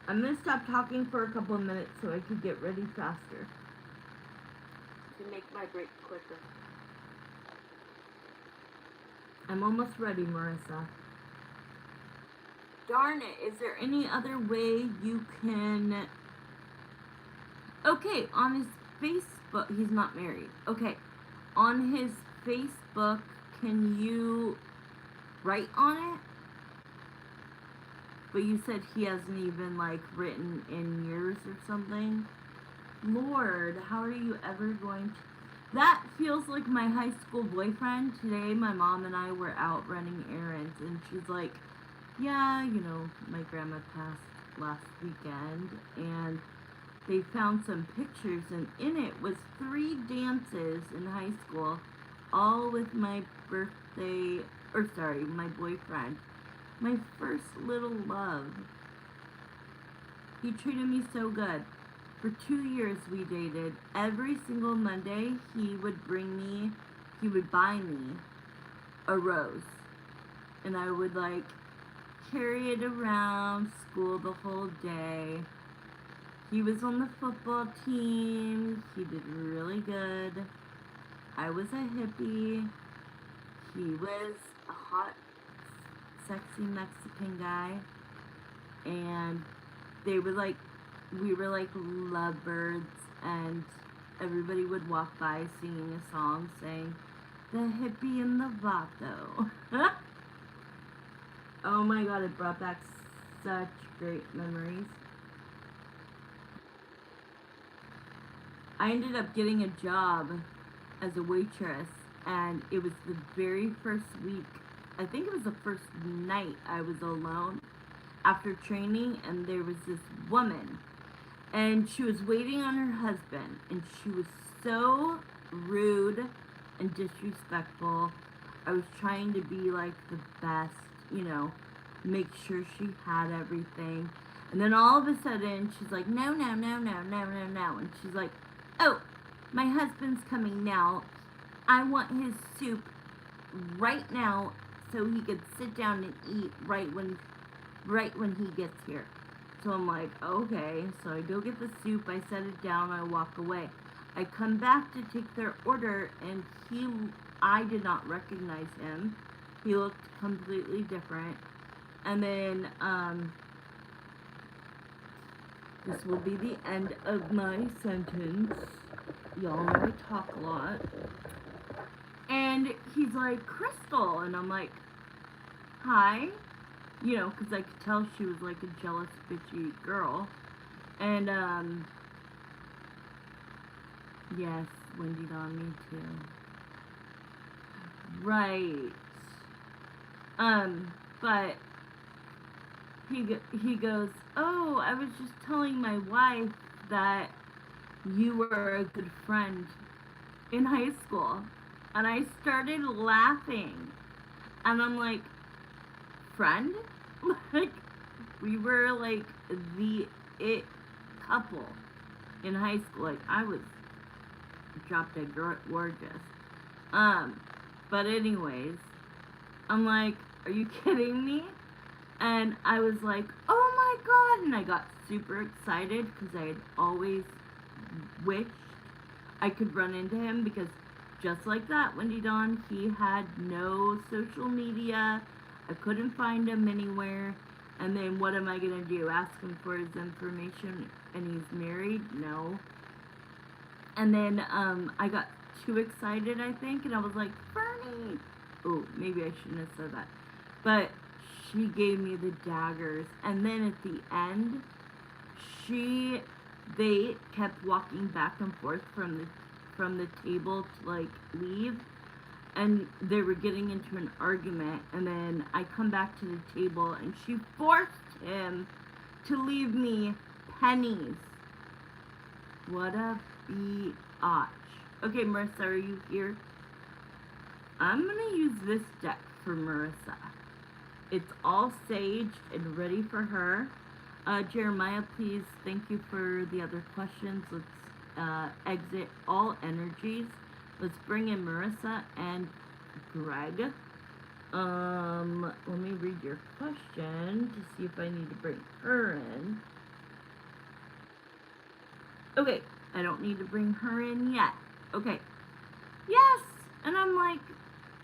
I'm gonna stop talking for a couple of minutes so I could get ready faster. To make my break quicker. I'm almost ready, Marissa. Darn it, is there any other way you can... Okay, on his Facebook, he's not married. Okay, on his Facebook, can you write on it? But you said he hasn't even, like, written in years or something. Lord, how are you ever going to... That feels like my high school boyfriend. Today, my mom and I were out running errands, and she's like, yeah, you know, my grandma passed last weekend, and they found some pictures, and in it was 3 dances in high school, all with my my boyfriend. My first little love. He treated me so good. For 2 years we dated. Every single Monday he would buy me a rose. And I would like carry it around school the whole day. He was on the football team. He did really good. I was a hippie. He was a hot, sexy Mexican guy, and we were like lovebirds, and everybody would walk by singing a song saying, "The hippie and the vato." Oh my god, it brought back such great memories. I ended up getting a job as a waitress, and it was the very first week. I think it was the first night I was alone after training, and there was this woman, and she was waiting on her husband, and she was so rude and disrespectful. I was trying to be like the best, you know, make sure she had everything. And then all of a sudden, she's like, no, no, no, no, no, no, no. And she's like, oh, my husband's coming now. I want his soup right now so he could sit down and eat right when he gets here. So I'm like, okay. So I go get the soup, I set it down, I walk away. I come back to take their order, and I did not recognize him. He looked completely different. And then, this will be the end of my sentence. Y'all know I talk a lot. And he's like, Crystal. And I'm like, hi. You know, because I could tell she was like a jealous, bitchy girl. And, yes, Wendy Dawn, me too. Right. But he goes, oh, I was just telling my wife that you were a good friend in high school. And I started laughing. And I'm like, friend? Like, we were like the it couple in high school. Like, I was drop dead gorgeous. But anyways, I'm like, are you kidding me? And I was like, oh my god, and I got super excited because I had always wished I could run into him, because just like that, Wendy Dawn, he had no social media. I couldn't find him anywhere. And then what am I going to do? Ask him for his information and he's married? No. And then I got too excited, I think, and I was like, Fernie! Oh, maybe I shouldn't have said that. But she gave me the daggers. And then at the end, they kept walking back and forth from the table to like leave, and they were getting into an argument, and then I come back to the table and she forced him to leave me pennies. What a biatch. Okay, Marissa, are you here? I'm gonna use this deck for Marissa. It's all saged and ready for her. Jeremiah, please, thank you for the other questions. Let's exit all energies. Let's bring in Marissa and Greg. Let me read your question to see if I need to bring her in. Okay, I don't need to bring her in yet. Okay. Yes! And I'm like,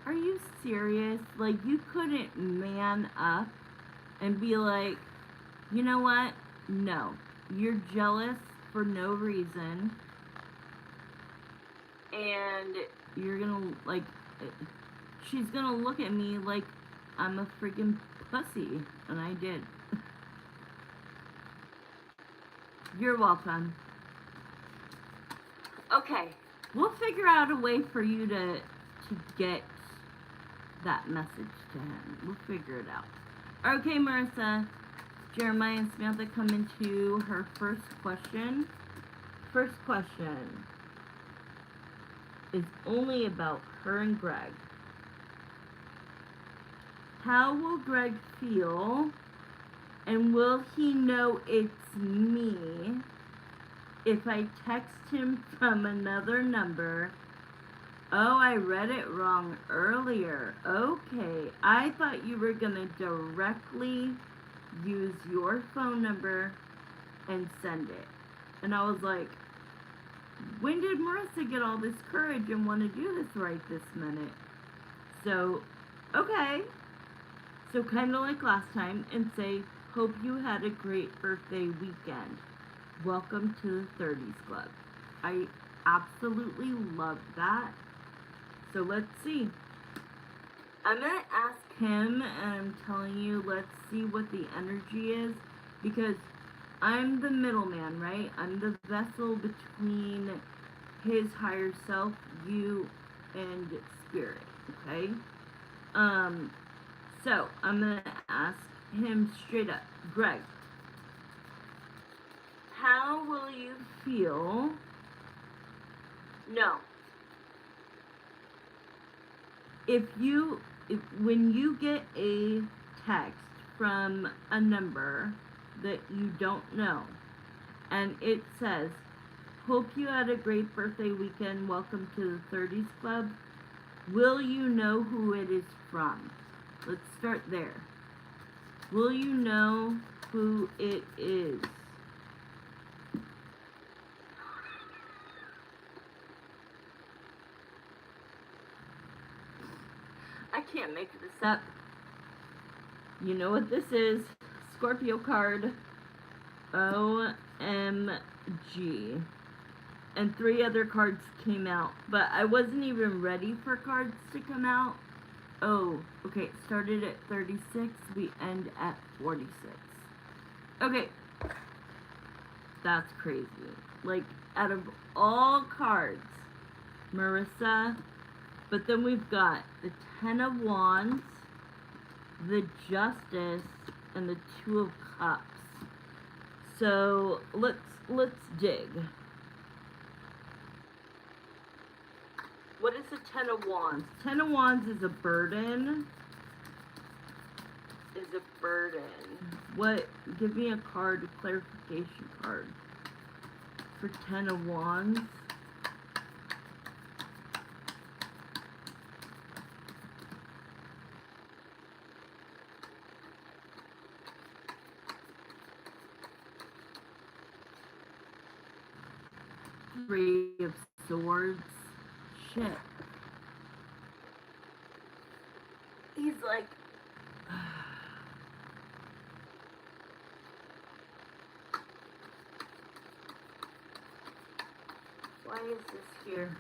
are you serious? Like, you couldn't man up and be like, you know what? No. You're jealous for no reason. And you're gonna, like, she's gonna look at me like I'm a freaking pussy. And I did. You're welcome. Okay. We'll figure out a way for you to get that message to him. We'll figure it out. Okay, Marissa. Jeremiah and Samantha come into her first question. First question is only about her and Greg. How will Greg feel, and will he know it's me if I text him from another number? Oh, I read it wrong earlier. Okay, I thought you were gonna directly use your phone number and send it. And I was like, when did Marissa get all this courage and want to do this right this minute? So, okay. So kind of like last time, and say, hope you had a great birthday weekend. Welcome to the 30s Club. I absolutely love that. So let's see. I'm going to ask him, and I'm telling you, let's see what the energy is, because I'm the middleman, right? I'm the vessel between his higher self, you, and spirit, okay? So I'm going to ask him straight up, Greg, how will you feel? No. When you get a text from a number that you don't know, and it says, hope you had a great birthday weekend, welcome to the 30s Club, will you know who it is from? Let's start there. Will you know who it is. I can't make this up. You know what this is. Scorpio card. OMG. And 3 other cards came out. But I wasn't even ready for cards to come out. Oh, okay. It started at 36. We end at 46. Okay. That's crazy. Like, out of all cards, Marissa. But then we've got the 10 of Wands, the Justice, and the 2 of Cups. So let's dig. What is the 10 of Wands? 10 of Wands is a burden. What? Give me a card, a clarification card for 10 of Wands. Three of Swords. Shit. He's like... Why is this here?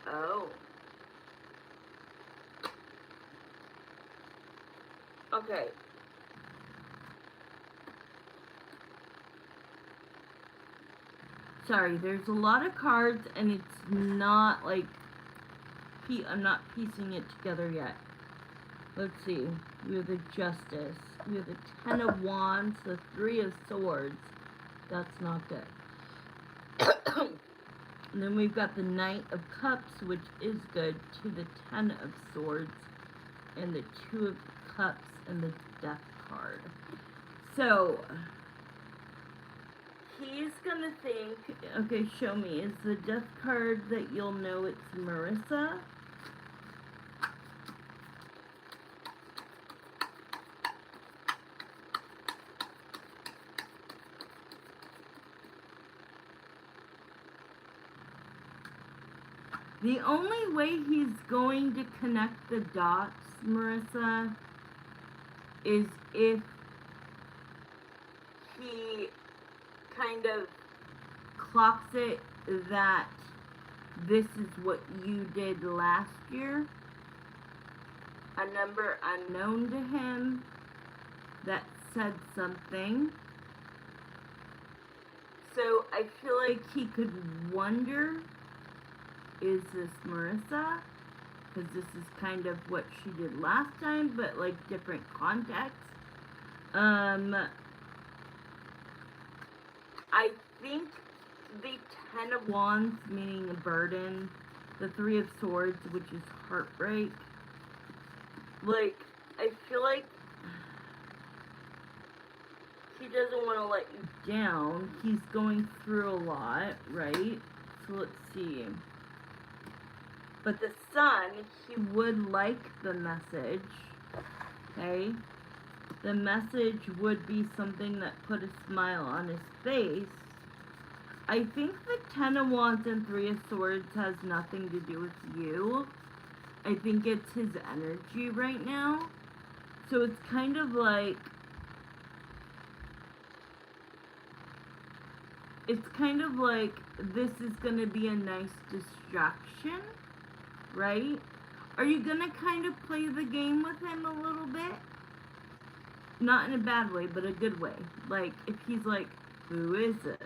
Oh. Okay. Sorry, there's a lot of cards and it's not like, I'm not piecing it together yet. Let's see. We have the Justice. We have the 10 of Wands, the 3 of Swords. That's not good. And then we've got the Knight of Cups, which is good, to the 10 of Swords, and the 2 of Cups, and the Death card. So... he's gonna think, okay, show me, is the Death card that you'll know it's Marissa? The only way he's going to connect the dots, Marissa, is if he kind of clocks it that this is what you did last year. A number unknown to him that said something. So I feel like he could wonder, is this Marissa? Because this is kind of what she did last time, but like different context. I think the 10 of Wands, meaning a burden, the 3 of Swords, which is heartbreak. Like, I feel like he doesn't want to let you down. He's going through a lot, right? So let's see. But the Sun, he would like the message, okay? The message would be something that put a smile on his face. I think the 10 of Wands and 3 of Swords has nothing to do with you. I think it's his energy right now. So it's kind of like... it's kind of like this is going to be a nice distraction, right? Are you going to kind of play the game with him a little bit? Not in a bad way, but a good way. Like, if he's like, who is this?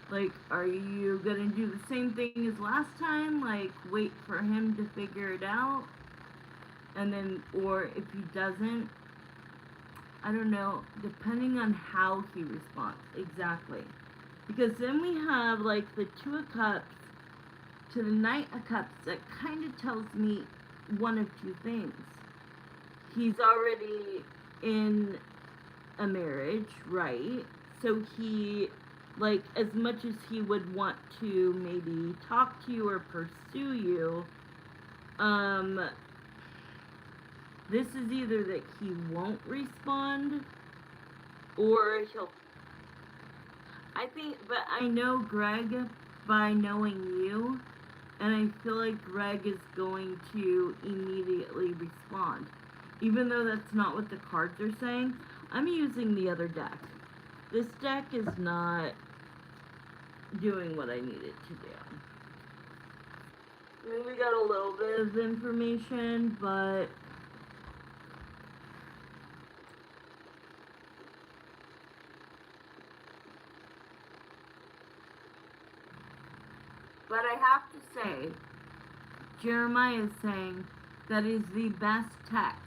Like, are you going to do the same thing as last time? Like, wait for him to figure it out? And then, or if he doesn't, I don't know, depending on how he responds. Exactly. Because then we have, like, the 2 of Cups to the Knight of Cups. That kind of tells me one of two things. He's already in a marriage, right? So he, like, as much as he would want to maybe talk to you or pursue you, This is either that he won't respond or he'll. I think, but I know Greg by knowing you, and I feel like Greg is going to immediately respond. Even though that's not what the cards are saying, I'm using the other deck. This deck is not doing what I need it to do. I mean, we got a little bit of information, but I have to say, Jeremiah is saying that is the best text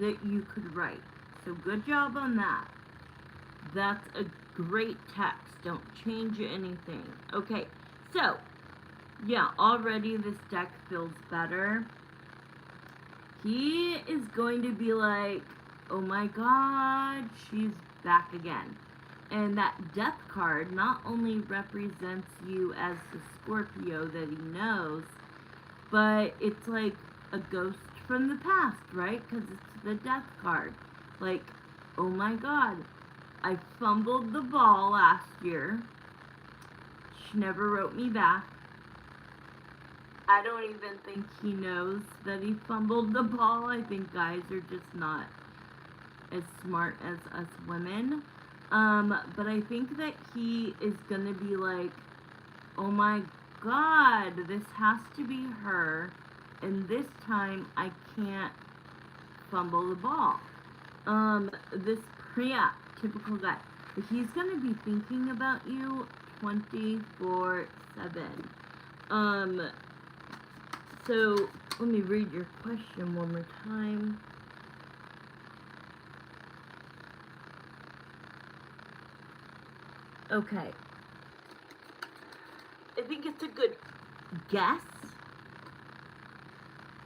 that you could write. So good job on that. That's a great text. Don't change anything. Okay, so, yeah, already this deck feels better. He is going to be like, oh my god, she's back again. And that death card not only represents you as the Scorpio that he knows, but it's like a ghost from the past, right? Because it's the death card. Like, oh my god, I fumbled the ball last year. She never wrote me back. I don't even think he knows that he fumbled the ball. I think guys are just not as smart as us women. But I think that he is gonna be like, oh my god, this has to be her, and this time I can't fumble the ball. Yeah, typical guy. But he's gonna be thinking about you 24/7. So let me read your question one more time. Okay. I think it's a good guess.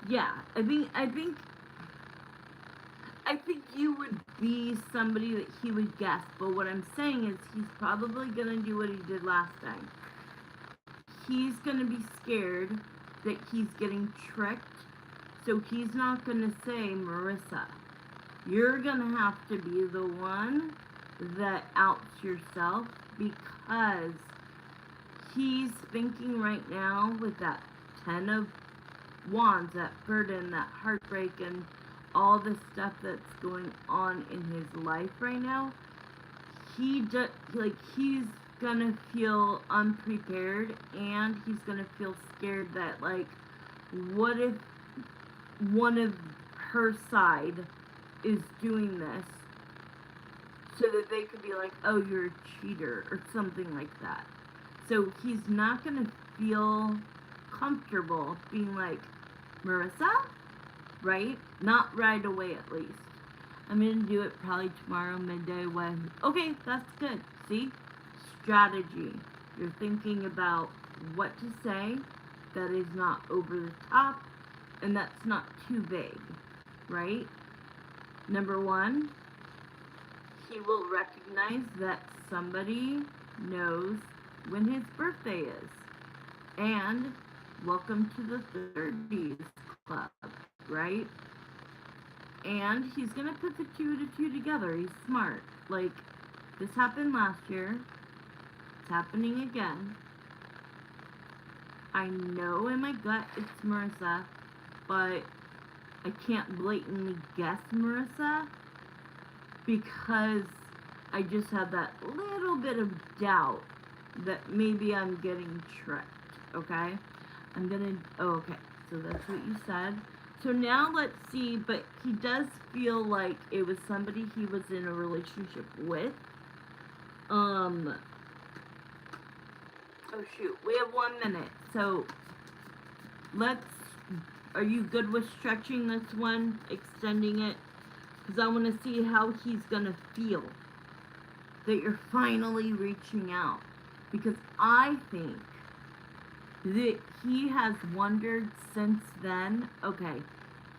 Yeah, I think you would be somebody that he would guess, but what I'm saying is he's probably gonna do what he did last time. He's gonna be scared that he's getting tricked, so he's not gonna say Marissa. You're gonna have to be the one that outs yourself, because he's thinking right now with that 10 of Wands, that burden, that heartbreak, and all the stuff that's going on in his life right now. He's gonna feel unprepared, and he's gonna feel scared that, like, what if one of her side is doing this, so that they could be like, oh, you're a cheater, or something like that. So he's not gonna feel comfortable being like, Marissa? Right? Not right away, at least. I'm gonna do it probably tomorrow, midday, when... Okay, that's good. See? Strategy. You're thinking about what to say that is not over the top, and that's not too vague, right? Number one, he will recognize that somebody knows when his birthday is. And welcome to the 30s club, right? And he's gonna put the 2 to 2 together. He's smart. Like, this happened last year. It's happening again. I know in my gut it's Marissa, but I can't blatantly guess Marissa, because I just have that little bit of doubt that maybe I'm getting tricked, okay? Okay, so that's what you said. So now let's see, but he does feel like it was somebody he was in a relationship with. Oh shoot, we have 1 minute, so are you good with stretching this one, extending it? Because I want to see how he's going to feel that you're finally reaching out. Because I think that he has wondered since then, okay,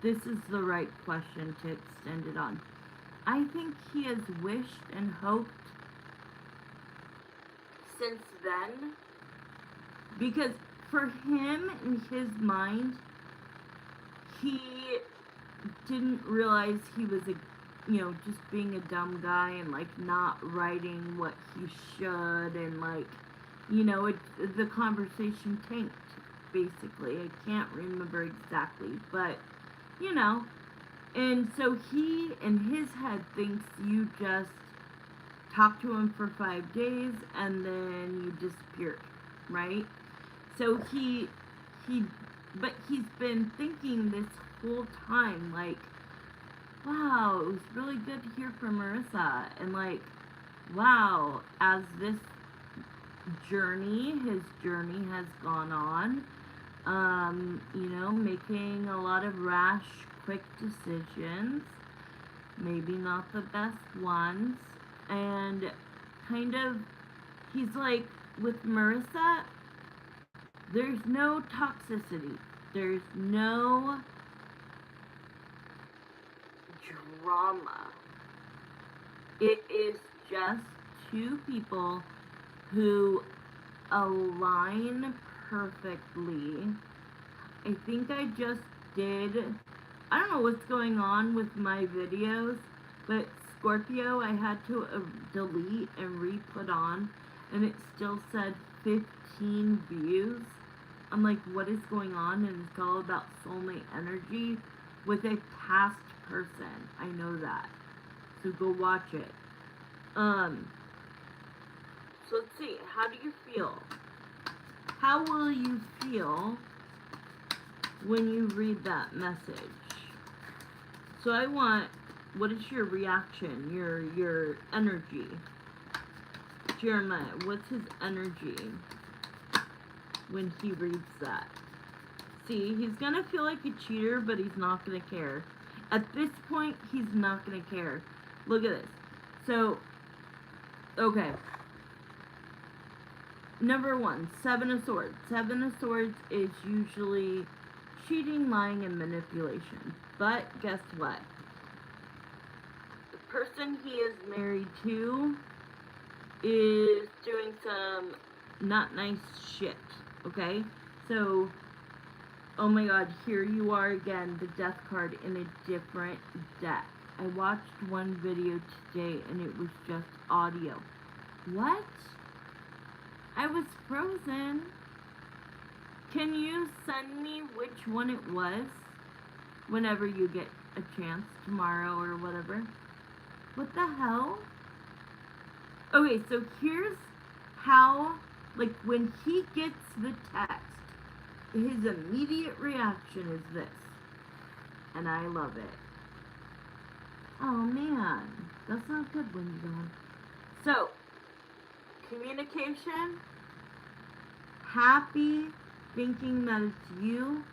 this is the right question to extend it on. I think he has wished and hoped since then, because for him, in his mind, he didn't realize he was just being a dumb guy and like not writing what he should, and like, the conversation tanked, basically. I can't remember exactly, but and so he in his head thinks you just talk to him for 5 days and then you disappeared, right? So but he's been thinking this whole time, like, wow, it was really good to hear from Marissa, and like, wow, as this his journey has gone on, making a lot of rash, quick decisions, maybe not the best ones, and kind of, he's like, with Marissa, there's no toxicity, there's no drama. It is just two people who align perfectly. I think I just did, I don't know what's going on with my videos, but Scorpio, I had to delete and re-put on, and it still said 15 views. I'm like, what is going on? And it's all about soulmate energy with a past person. I know that. So go watch it. So let's see. How do you feel? How will you feel when you read that message? So I want, what is your reaction? Your energy? Jeremiah, what's his energy when he reads that? See, he's gonna feel like a cheater, but he's not gonna care. At this point, he's not gonna care. Look at this. So, okay. Number one, Seven of Swords. Seven of Swords is usually cheating, lying, and manipulation. But guess what? The person he is married to is doing some not nice shit, okay? So, oh my god, here you are again, the Death card in a different deck. I watched one video today and it was just audio. What? I was frozen. Can you send me which one it was whenever you get a chance, tomorrow or whatever? What the hell? Okay, so here's how, like, when he gets the text, his immediate reaction is this. And I love it. Oh man, that's not good when you're gone. So, communication, happy, thinking that it's you,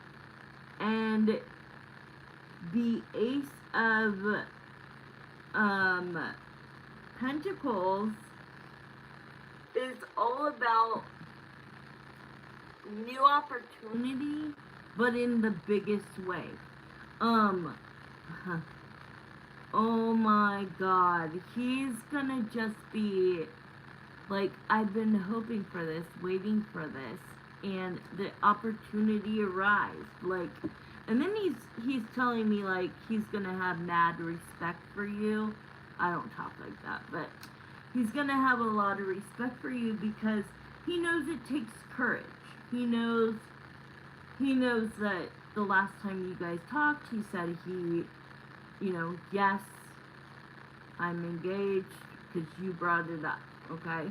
and the Ace of Pentacles is all about new opportunity, but in the biggest way. Oh my god, he's gonna just be like, I've been hoping for this, waiting for this, and the opportunity arrived, like, and then he's telling me, like, he's gonna have mad respect for you. I don't talk like that, but he's gonna have a lot of respect for you because he knows it takes courage. He knows that the last time you guys talked, he said he, yes, I'm engaged because you brought it up, okay?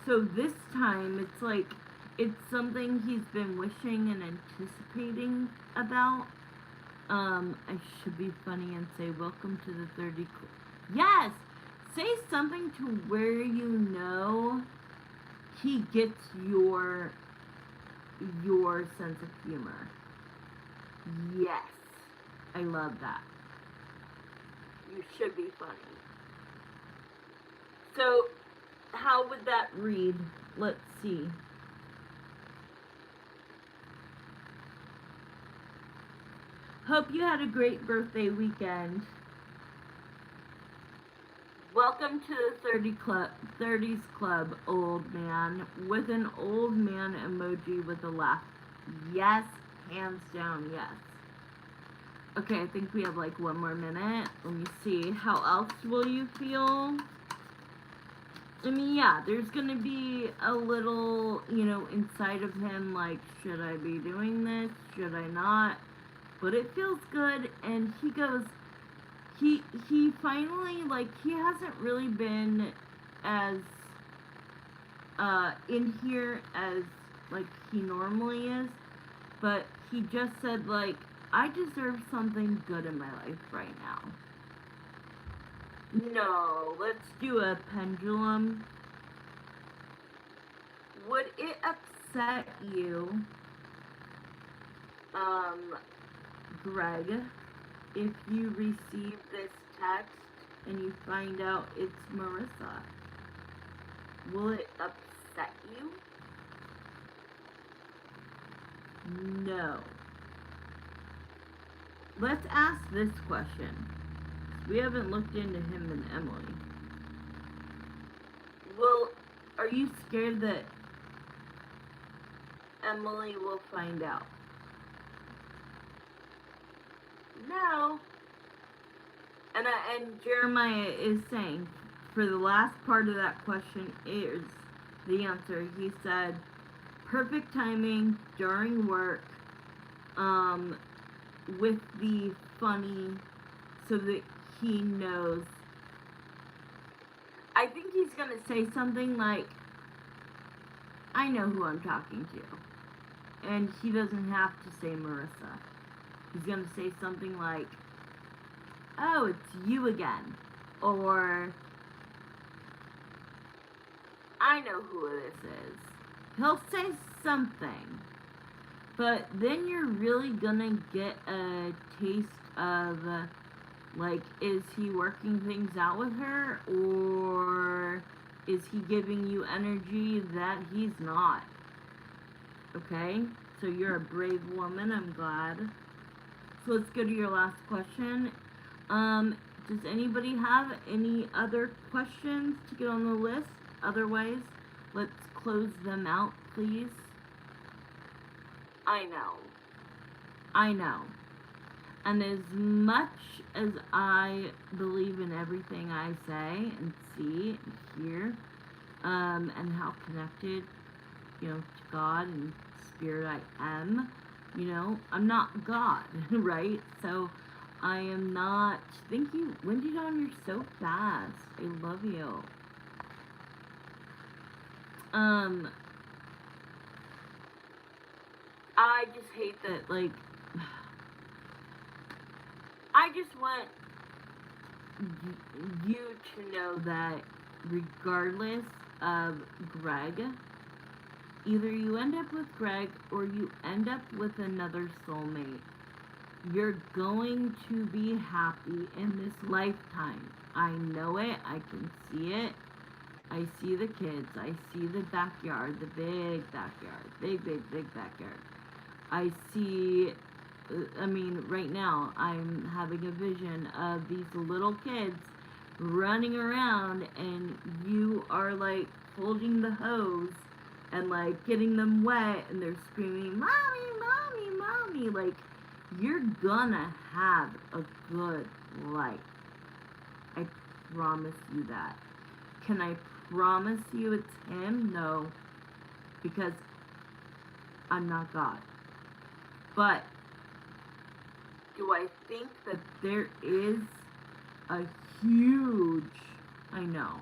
So this time, it's like, it's something he's been wishing and anticipating about. I should be funny and say, welcome to the 30 Club. Yes! Say something to where he gets your sense of humor. Yes. I love that. You should be funny. So, how would that read? Let's see. Hope you had a great birthday weekend. Welcome to the 30s Club, old man, with an old man emoji with a laugh. Yes, hands down, yes. Okay, I think we have like one more minute. Let me see. How else will you feel? I mean, yeah, there's gonna be a little, inside of him, like, should I be doing this? Should I not? But it feels good, and he goes, he finally, like, he hasn't really been as, in here as, like, he normally is, but he just said, like, I deserve something good in my life right now. No, let's do a pendulum. Would it upset you, Greg, if you receive this text and you find out it's Marissa? Will it upset you? No. Let's ask this question. We haven't looked into him and Emily. Well, are you scared that Emily will find out? No. And Jeremiah is saying, for the last part of that question is the answer. He said, perfect timing during work, with the funny, so that he knows. I think he's gonna say something like, I know who I'm talking to. And he doesn't have to say Marissa. He's gonna say something like, oh, it's you again. Or, I know who this is. He'll say something. But then you're really gonna get a taste of, like, is he working things out with her? Or is he giving you energy that he's not? Okay? So you're a brave woman, I'm glad. So let's go to your last question. Does anybody have any other questions to get on the list? Otherwise, let's close them out, please. I know. And as much as I believe in everything I say and see and hear, and how connected, to God and Spirit I am, I'm not God, right? So I am not. Thank you, Wendy Dawn, you're so fast. I love you. I just hate that, like, I just want you to know that regardless of Greg, either you end up with Greg or you end up with another soulmate, you're going to be happy in this lifetime. I know it. I can see it. I see the kids. I see the backyard, the big backyard, big backyard. I see, right now I'm having a vision of these little kids running around, and you are like holding the hose and like getting them wet, and they're screaming, Mommy, Mommy, Mommy. Like, you're gonna have a good life. I promise you that. Can I promise you it's him? No. Because I'm not God. But do I think that there is a huge, I know.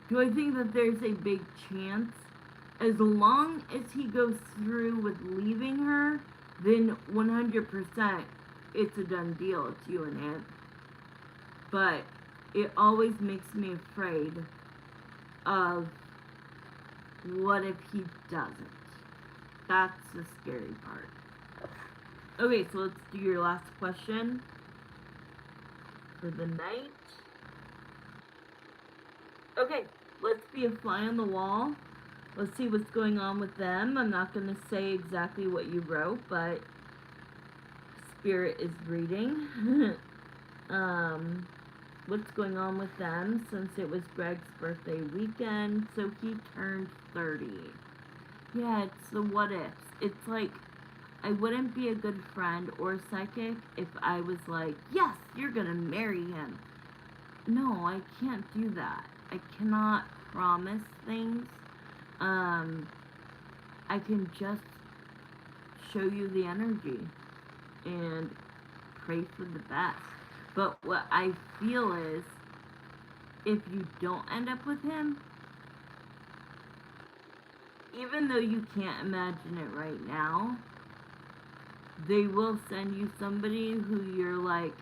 Do I think that there's a big chance? As long as he goes through with leaving her, then 100% it's a done deal. It's you and him. But it always makes me afraid of what if he doesn't. That's the scary part. Okay, so let's do your last question for the night. Okay, let's be a fly on the wall. Let's see what's going on with them. I'm not going to say exactly what you wrote, but Spirit is reading. What's going on with them since it was Greg's birthday weekend, so he turned 30. Yeah, it's the what ifs. It's like, I wouldn't be a good friend or psychic if I was like, yes, you're gonna marry him. No, I can't do that. I cannot promise things. I can just show you the energy and pray for the best. But what I feel is, if you don't end up with him, even though you can't imagine it right now, they will send you somebody who you're like,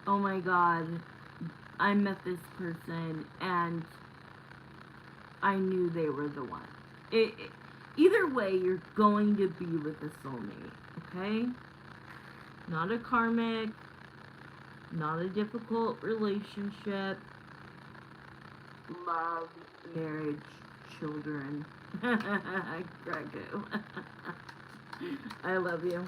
oh my god, I met this person and I knew they were the one. Either way, you're going to be with a soulmate, okay? Not a karmic, not a difficult relationship, love, marriage, children. Greco. I love you.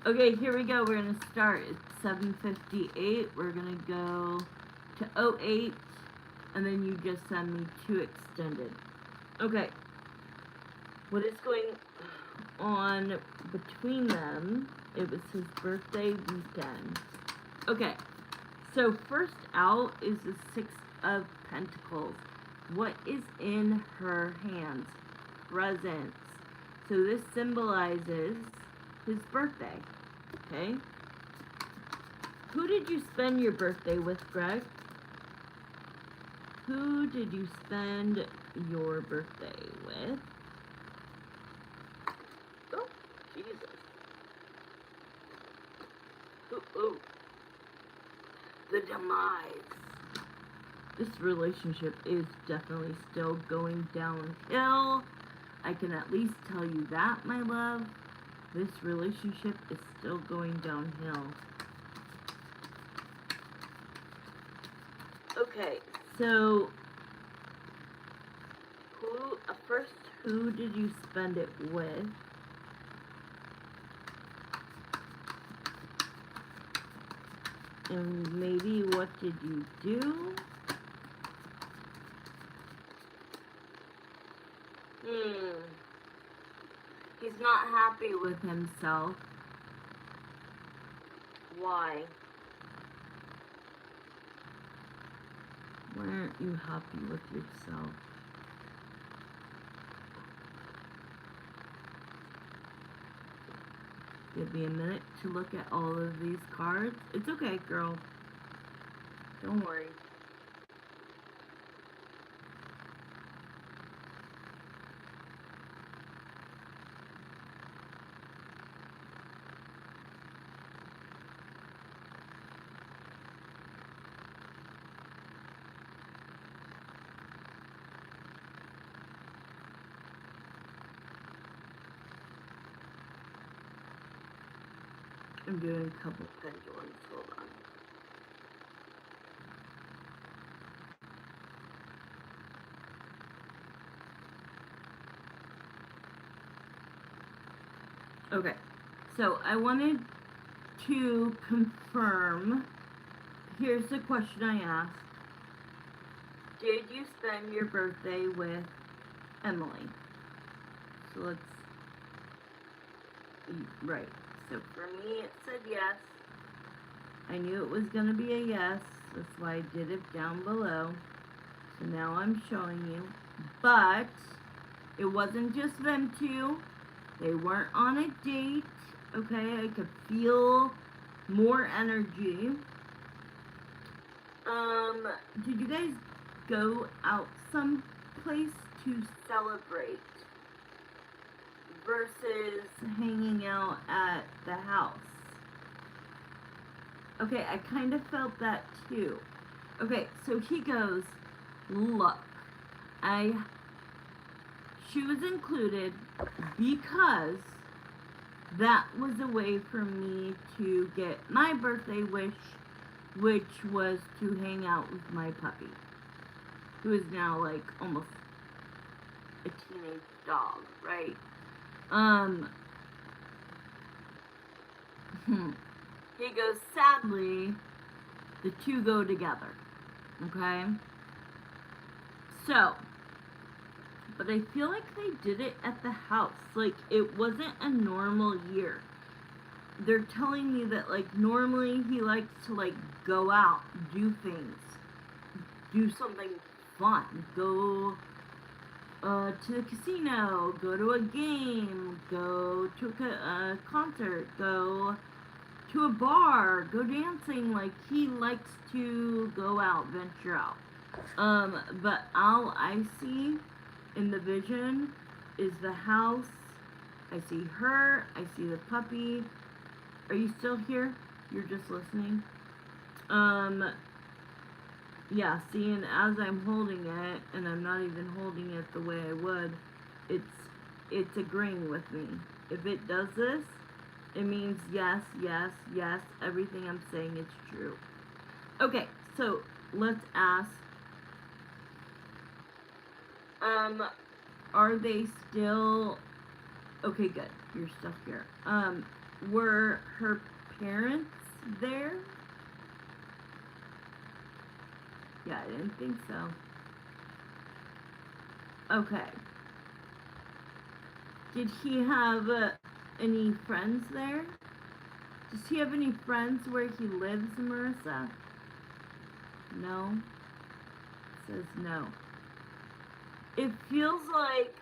Okay, here we go. We're going to start at 7:58. We're going to go to 08, and then you just send me 2 extended. Okay. What is going on between them? It was his birthday weekend. Okay. So first out is the 6 of Pentacles. What is in her hands? Presents. So this symbolizes his birthday. Okay? Who did you spend your birthday with, Greg? Who did you spend your birthday with? Oh, Jesus. Ooh. The demise. This relationship is definitely still going downhill. I can at least tell you that, my love. This relationship is still going downhill. Okay, so who did you spend it with? And maybe what did you do? He's not happy with himself. Why? Why aren't you happy with yourself? Give me a minute to look at all of these cards. It's okay, girl. Don't worry. I'm doing a couple pendulums. Hold on. Okay, so I wanted to confirm. Here's the question I asked. Did you spend your birthday with Emily? So let's... Right. So for me, it said yes. I knew it was going to be a yes. That's why I did it down below. So now I'm showing you. But it wasn't just them two. They weren't on a date. Okay, I could feel more energy. Did you guys go out someplace to celebrate versus hanging out at the house? Okay, I kind of felt that too. Okay, so he goes, look, she was included because that was a way for me to get my birthday wish, which was to hang out with my puppy, who is now like almost a teenage dog, right? He goes, sadly, the two go together, okay? So, but I feel like they did it at the house. Like, it wasn't a normal year. They're telling me that, like, normally he likes to, like, go out, do things, do something fun, go to the casino, go to a game, go to a concert, go to a bar, go dancing. Like, he likes to go out, venture out. But all I see in the vision is the house. I see her, I see the puppy. Are you still here? You're just listening? Yeah, see, and as I'm holding it, and I'm not even holding it the way I would, it's agreeing with me. If it does this, it means yes, yes, yes, everything I'm saying is true. Okay, so let's ask, are they still, okay, good, you're still here. Were her parents there? Yeah, I didn't think so. Okay. Did he have any friends there? Does he have any friends where he lives, Marissa? No? It says no. It feels like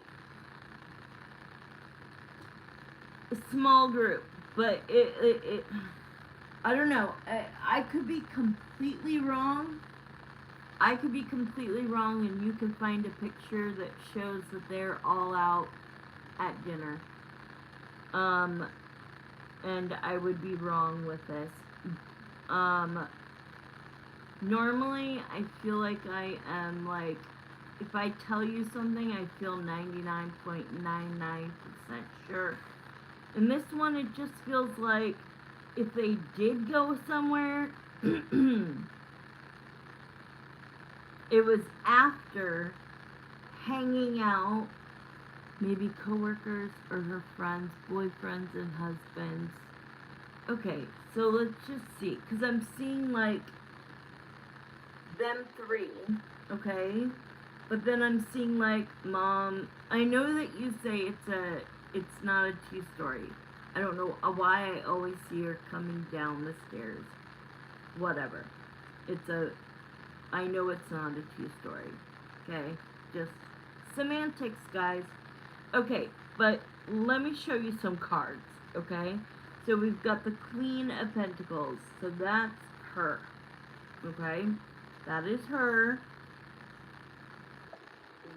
a small group, but it I don't know. I could be completely wrong. I could be completely wrong, and you can find a picture that shows that they're all out at dinner. And I would be wrong with this. Normally, I feel like I am, like, if I tell you something, I feel 99.99% sure. In this one, it just feels like if they did go somewhere, it was after hanging out, maybe coworkers or her friends, boyfriends and husbands. Okay, so let's just see, because I'm seeing, like, them three, okay? But then I'm seeing, like, mom. I know that you say it's not a two-story. I don't know why I always see her coming down the stairs. Whatever. I know it's not a two-story. Okay? Just semantics, guys. Okay, but let me show you some cards, okay? So we've got the Queen of Pentacles. So that's her. Okay? That is her.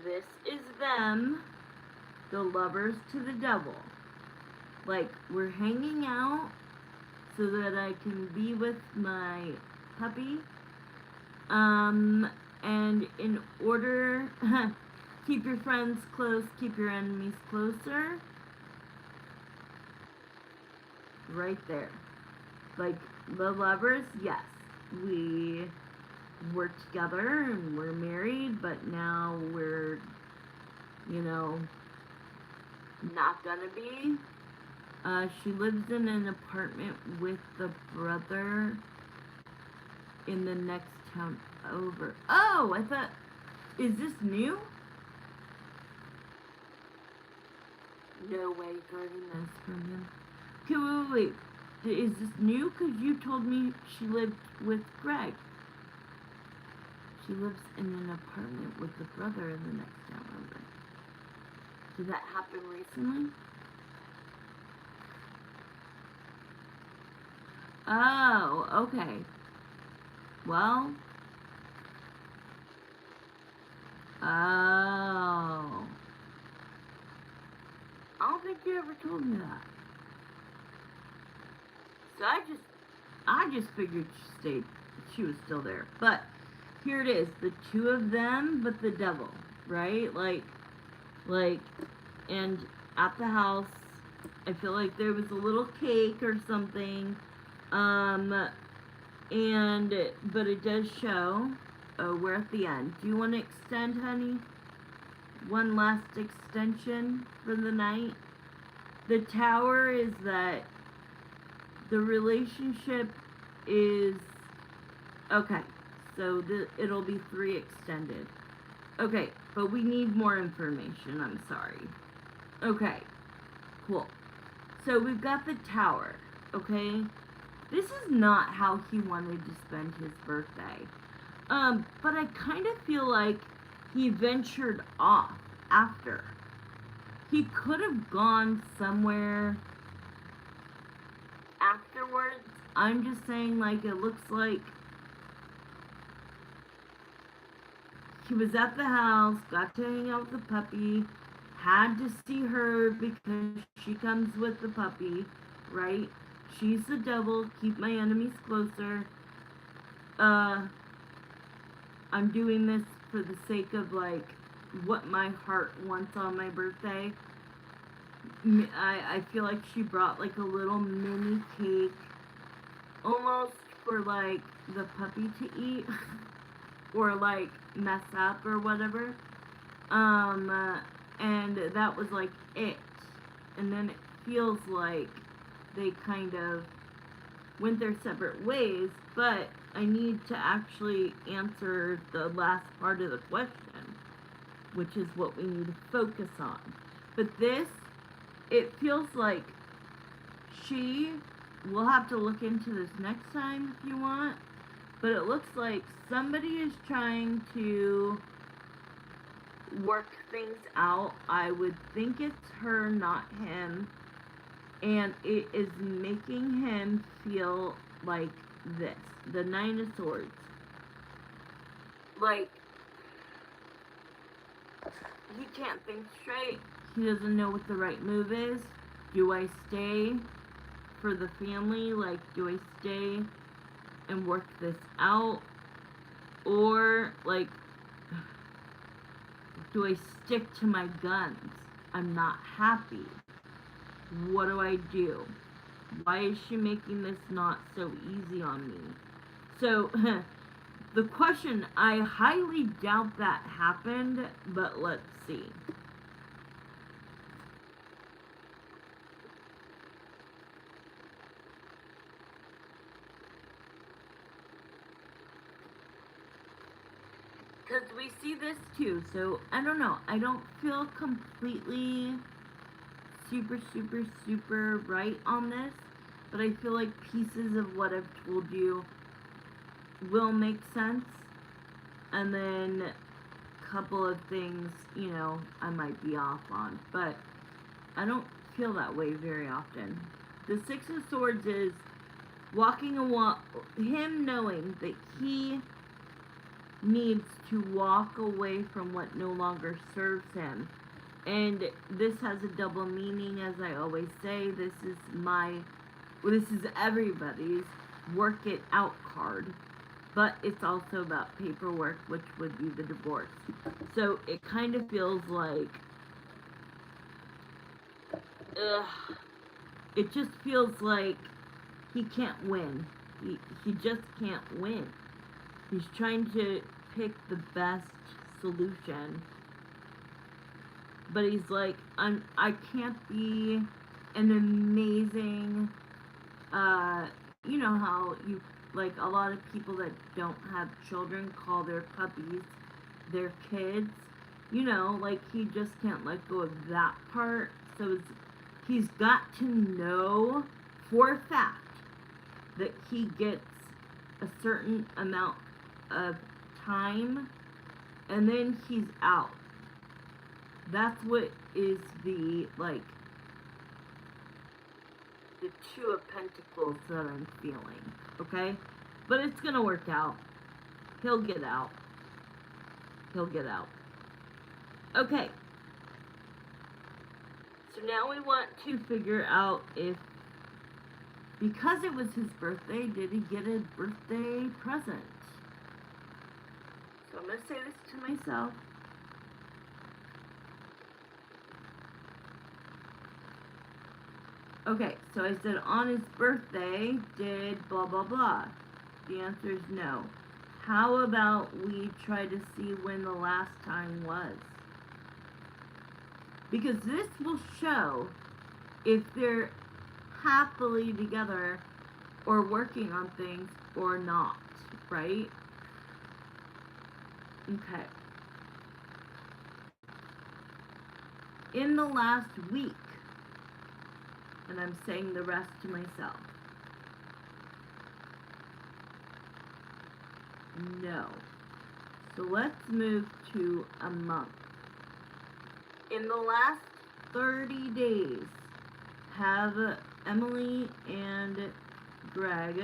This is them. The Lovers to the Devil. Like, we're hanging out so that I can be with my puppy. And in order, keep your friends close, keep your enemies closer. Right there. Like, the lovers, yes, we were together and we're married, but now we're, you know, not gonna be. She lives in an apartment with the brother in the next town over. Oh, I thought, is this new? No way, guarding this from him. Okay, wait. Is this new? Because you told me she lived with Greg. She lives in an apartment with the brother in the next town over. Did that happen recently? Oh, okay. Well. Oh. I don't think you ever told me that. So I just figured she was still there. But here it is, the two of them, but the devil, right? Like, and at the house, I feel like there was a little cake or something, but it does show, we're at the end. Do you want to extend, honey? One last extension for the night. The Tower is that the relationship is, okay, so it'll be 3 extended. Okay, but we need more information. I'm sorry. Okay, cool. So we've got the tower, okay? This is not how he wanted to spend his birthday. But I kind of feel like he ventured off after. He could have gone somewhere afterwards. I'm just saying, like, it looks like he was at the house, got to hang out with the puppy, had to see her because she comes with the puppy, right? She's the devil, keep my enemies closer. I'm doing this for the sake of, like, what my heart wants on my birthday. I feel like she brought, like, a little mini cake, almost for, like, the puppy to eat, or, like, mess up or whatever. And that was, like, it. And then it feels like they kind of went their separate ways, but I need to actually answer the last part of the question, which is what we need to focus on. But this, it feels like we'll have to look into this next time if you want, but it looks like somebody is trying to work things out. I would think it's her, not him, and it is making him feel like this. The Nine of Swords. Like, he can't think straight. He doesn't know what the right move is. Do I stay for the family? Like, do I stay and work this out? Or, like, do I stick to my guns? I'm not happy. What do I do? Why is she making this not so easy on me? So, the question, I highly doubt that happened, but let's see. Because we see this too, so I don't know. I don't feel completely super right on this, but I feel like pieces of what I've told you will make sense, and then a couple of things, you know, I might be off on, but I don't feel that way very often. The Six of Swords is him knowing that he needs to walk away from what no longer serves him. And this has a double meaning, as I always say. This is everybody's work it out card. But it's also about paperwork, which would be the divorce. So it kind of feels like, it just feels like he can't win. He just can't win. He's trying to pick the best solution. But he's like, I can't be an amazing, you know how you, like, a lot of people that don't have children call their puppies their kids. You know, like, he just can't let go of that part. So he's got to know for a fact that he gets a certain amount of time, and then he's out. That's what is the, like, the Two of Pentacles that I'm feeling, okay? But it's gonna work out. He'll get out. He'll get out. Okay. So now we want to figure out if, because it was his birthday, did he get a birthday present? So I'm going to say this to myself. Okay, so I said on his birthday, did blah blah blah. The answer is no. How about we try to see when the last time was? Because this will show if they're happily together or working on things or not, right? Okay. in the last week. And I'm saying the rest to myself. No. So let's move to a month. In the last 30 days, have Emily and Greg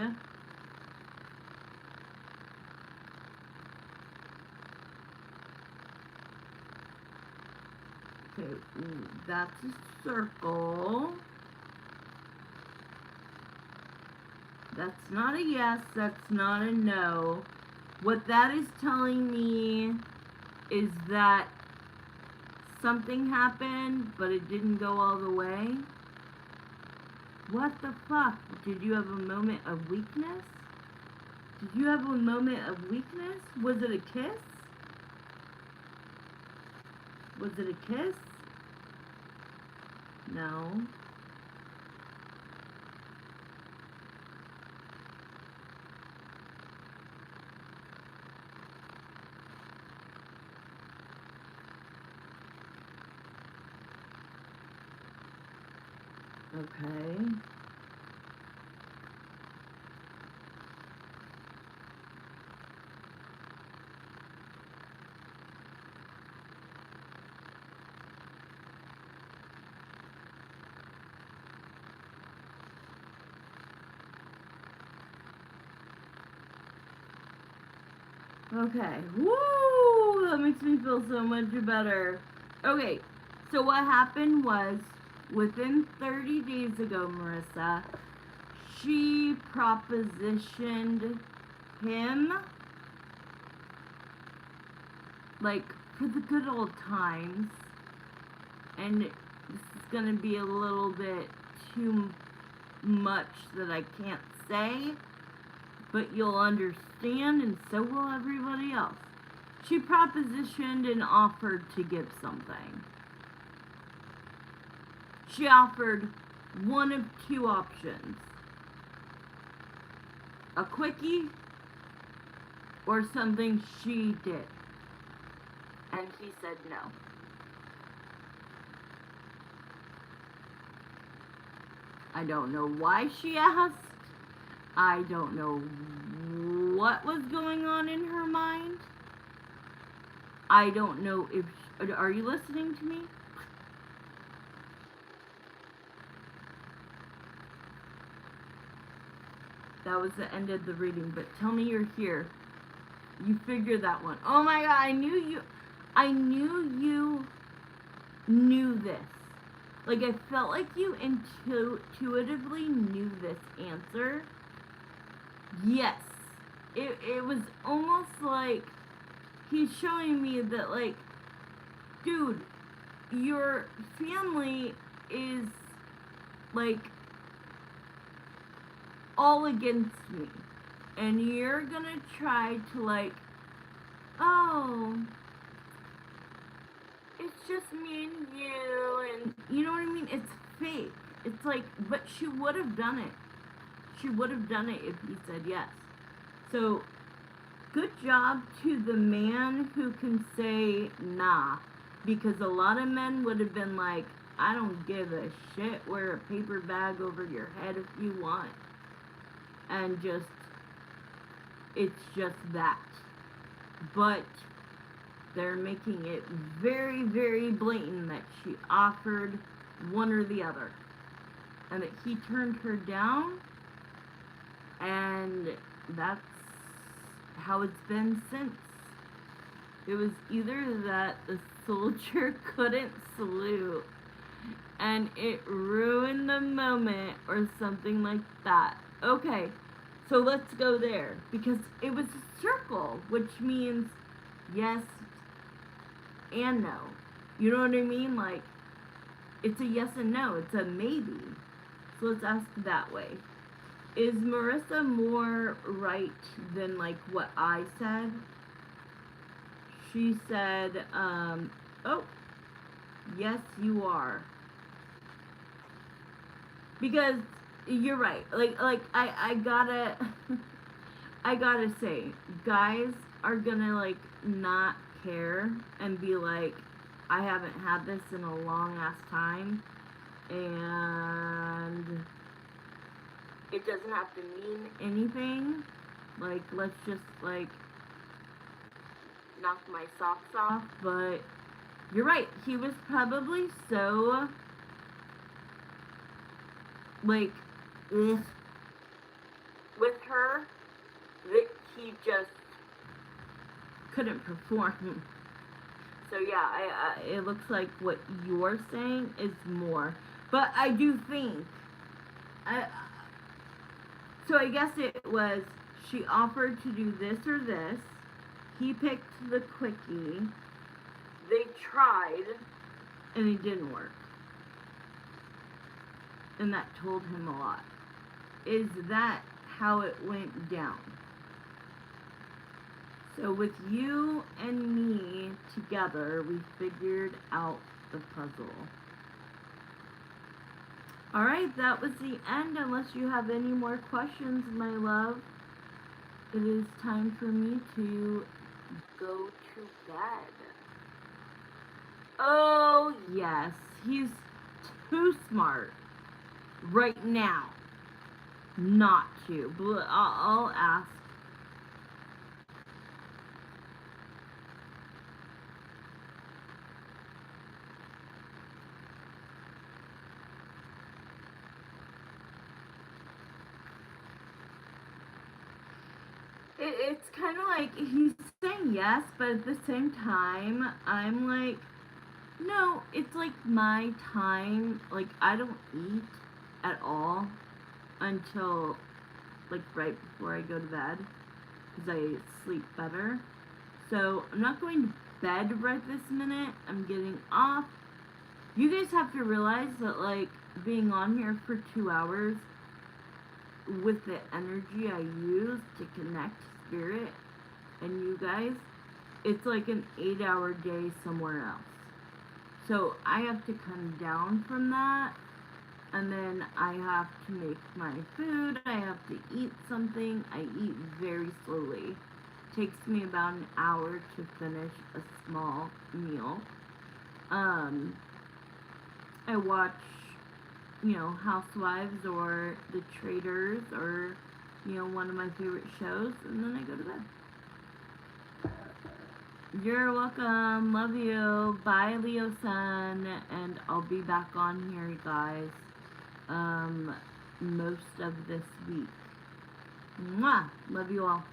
okay, that's a circle. That's not a yes, that's not a no. What that is telling me is that something happened, but it didn't go all the way. What the fuck? Did you have a moment of weakness? Did you have a moment of weakness? Was it a kiss? Was it a kiss? No. Okay. Okay. Woo! That makes me feel so much better. Okay. So what happened was, within 30 days ago, Marissa, she propositioned him, like, for the good old times. And this is gonna be a little bit too much that I can't say, but you'll understand, and so will everybody else. She propositioned and offered to give something. She offered one of two options: a quickie or something she did. And he said no. I don't know why she asked. I don't know what was going on in her mind. I don't know if... Are you listening to me? That was the end of the reading, but tell me you're here. You figured that one. Oh my god, I knew you knew this. Like, I felt like you intuitively knew this answer. Yes. It was almost like he's showing me that, like, dude, your family is, like, all against me. And you're gonna try to, like, oh, it's just me and you, and you know what I mean? It's fake. It's like, but she would have done it. She would have done it if he said yes. So, good job to the man who can say nah. Because a lot of men would have been like, I don't give a shit, wear a paper bag over your head if you want. And just, it's just that. But they're making it very, very blatant that she offered one or the other. And that he turned her down. And that's how it's been since. It was either that the soldier couldn't salute and it ruined the moment or something like that. Okay, so let's go there. Because it was a circle, which means yes and no. You know what I mean? Like, it's a yes and no. It's a maybe. So let's ask that way. Is Marissa more right than, like, what I said? She said, oh, yes, you are. Because you're right. Like I gotta, I gotta say, guys are gonna, like, not care and be like, I haven't had this in a long ass time, and it doesn't have to mean anything. Like, let's just, like, knock my socks off. But you're right, he was probably so, like, ugh, with her that he just couldn't perform. So yeah, it looks like what you're saying is more. But I do think, so I guess it was, she offered to do this or this. He picked the quickie. They tried, and it didn't work. And that told him a lot. Is that how it went down? So with you and me together, we figured out the puzzle. Alright, that was the end. Unless you have any more questions, my love, it is time for me to go to bed. Oh, yes, he's too smart right now not to. But I'll ask. It's kind of like he's saying yes, but at the same time, I'm like, no, it's like my time. Like, I don't eat at all until, like, right before I go to bed, because I sleep better. So I'm not going to bed right this minute. I'm getting off. You guys have to realize that, like, being on here for 2 hours with the energy I use to connect spirit and you guys, it's like an 8-hour day somewhere else. So I have to come down from that, and then I have to make my food. I have to eat something. I eat very slowly. Takes me about an hour to finish a small meal. I watch, Housewives or The Traders or, one of my favorite shows, and then I go to bed. You're welcome. Love you. Bye, Leo Sun. And I'll be back on here, you guys, most of this week. Mwah! Love you all.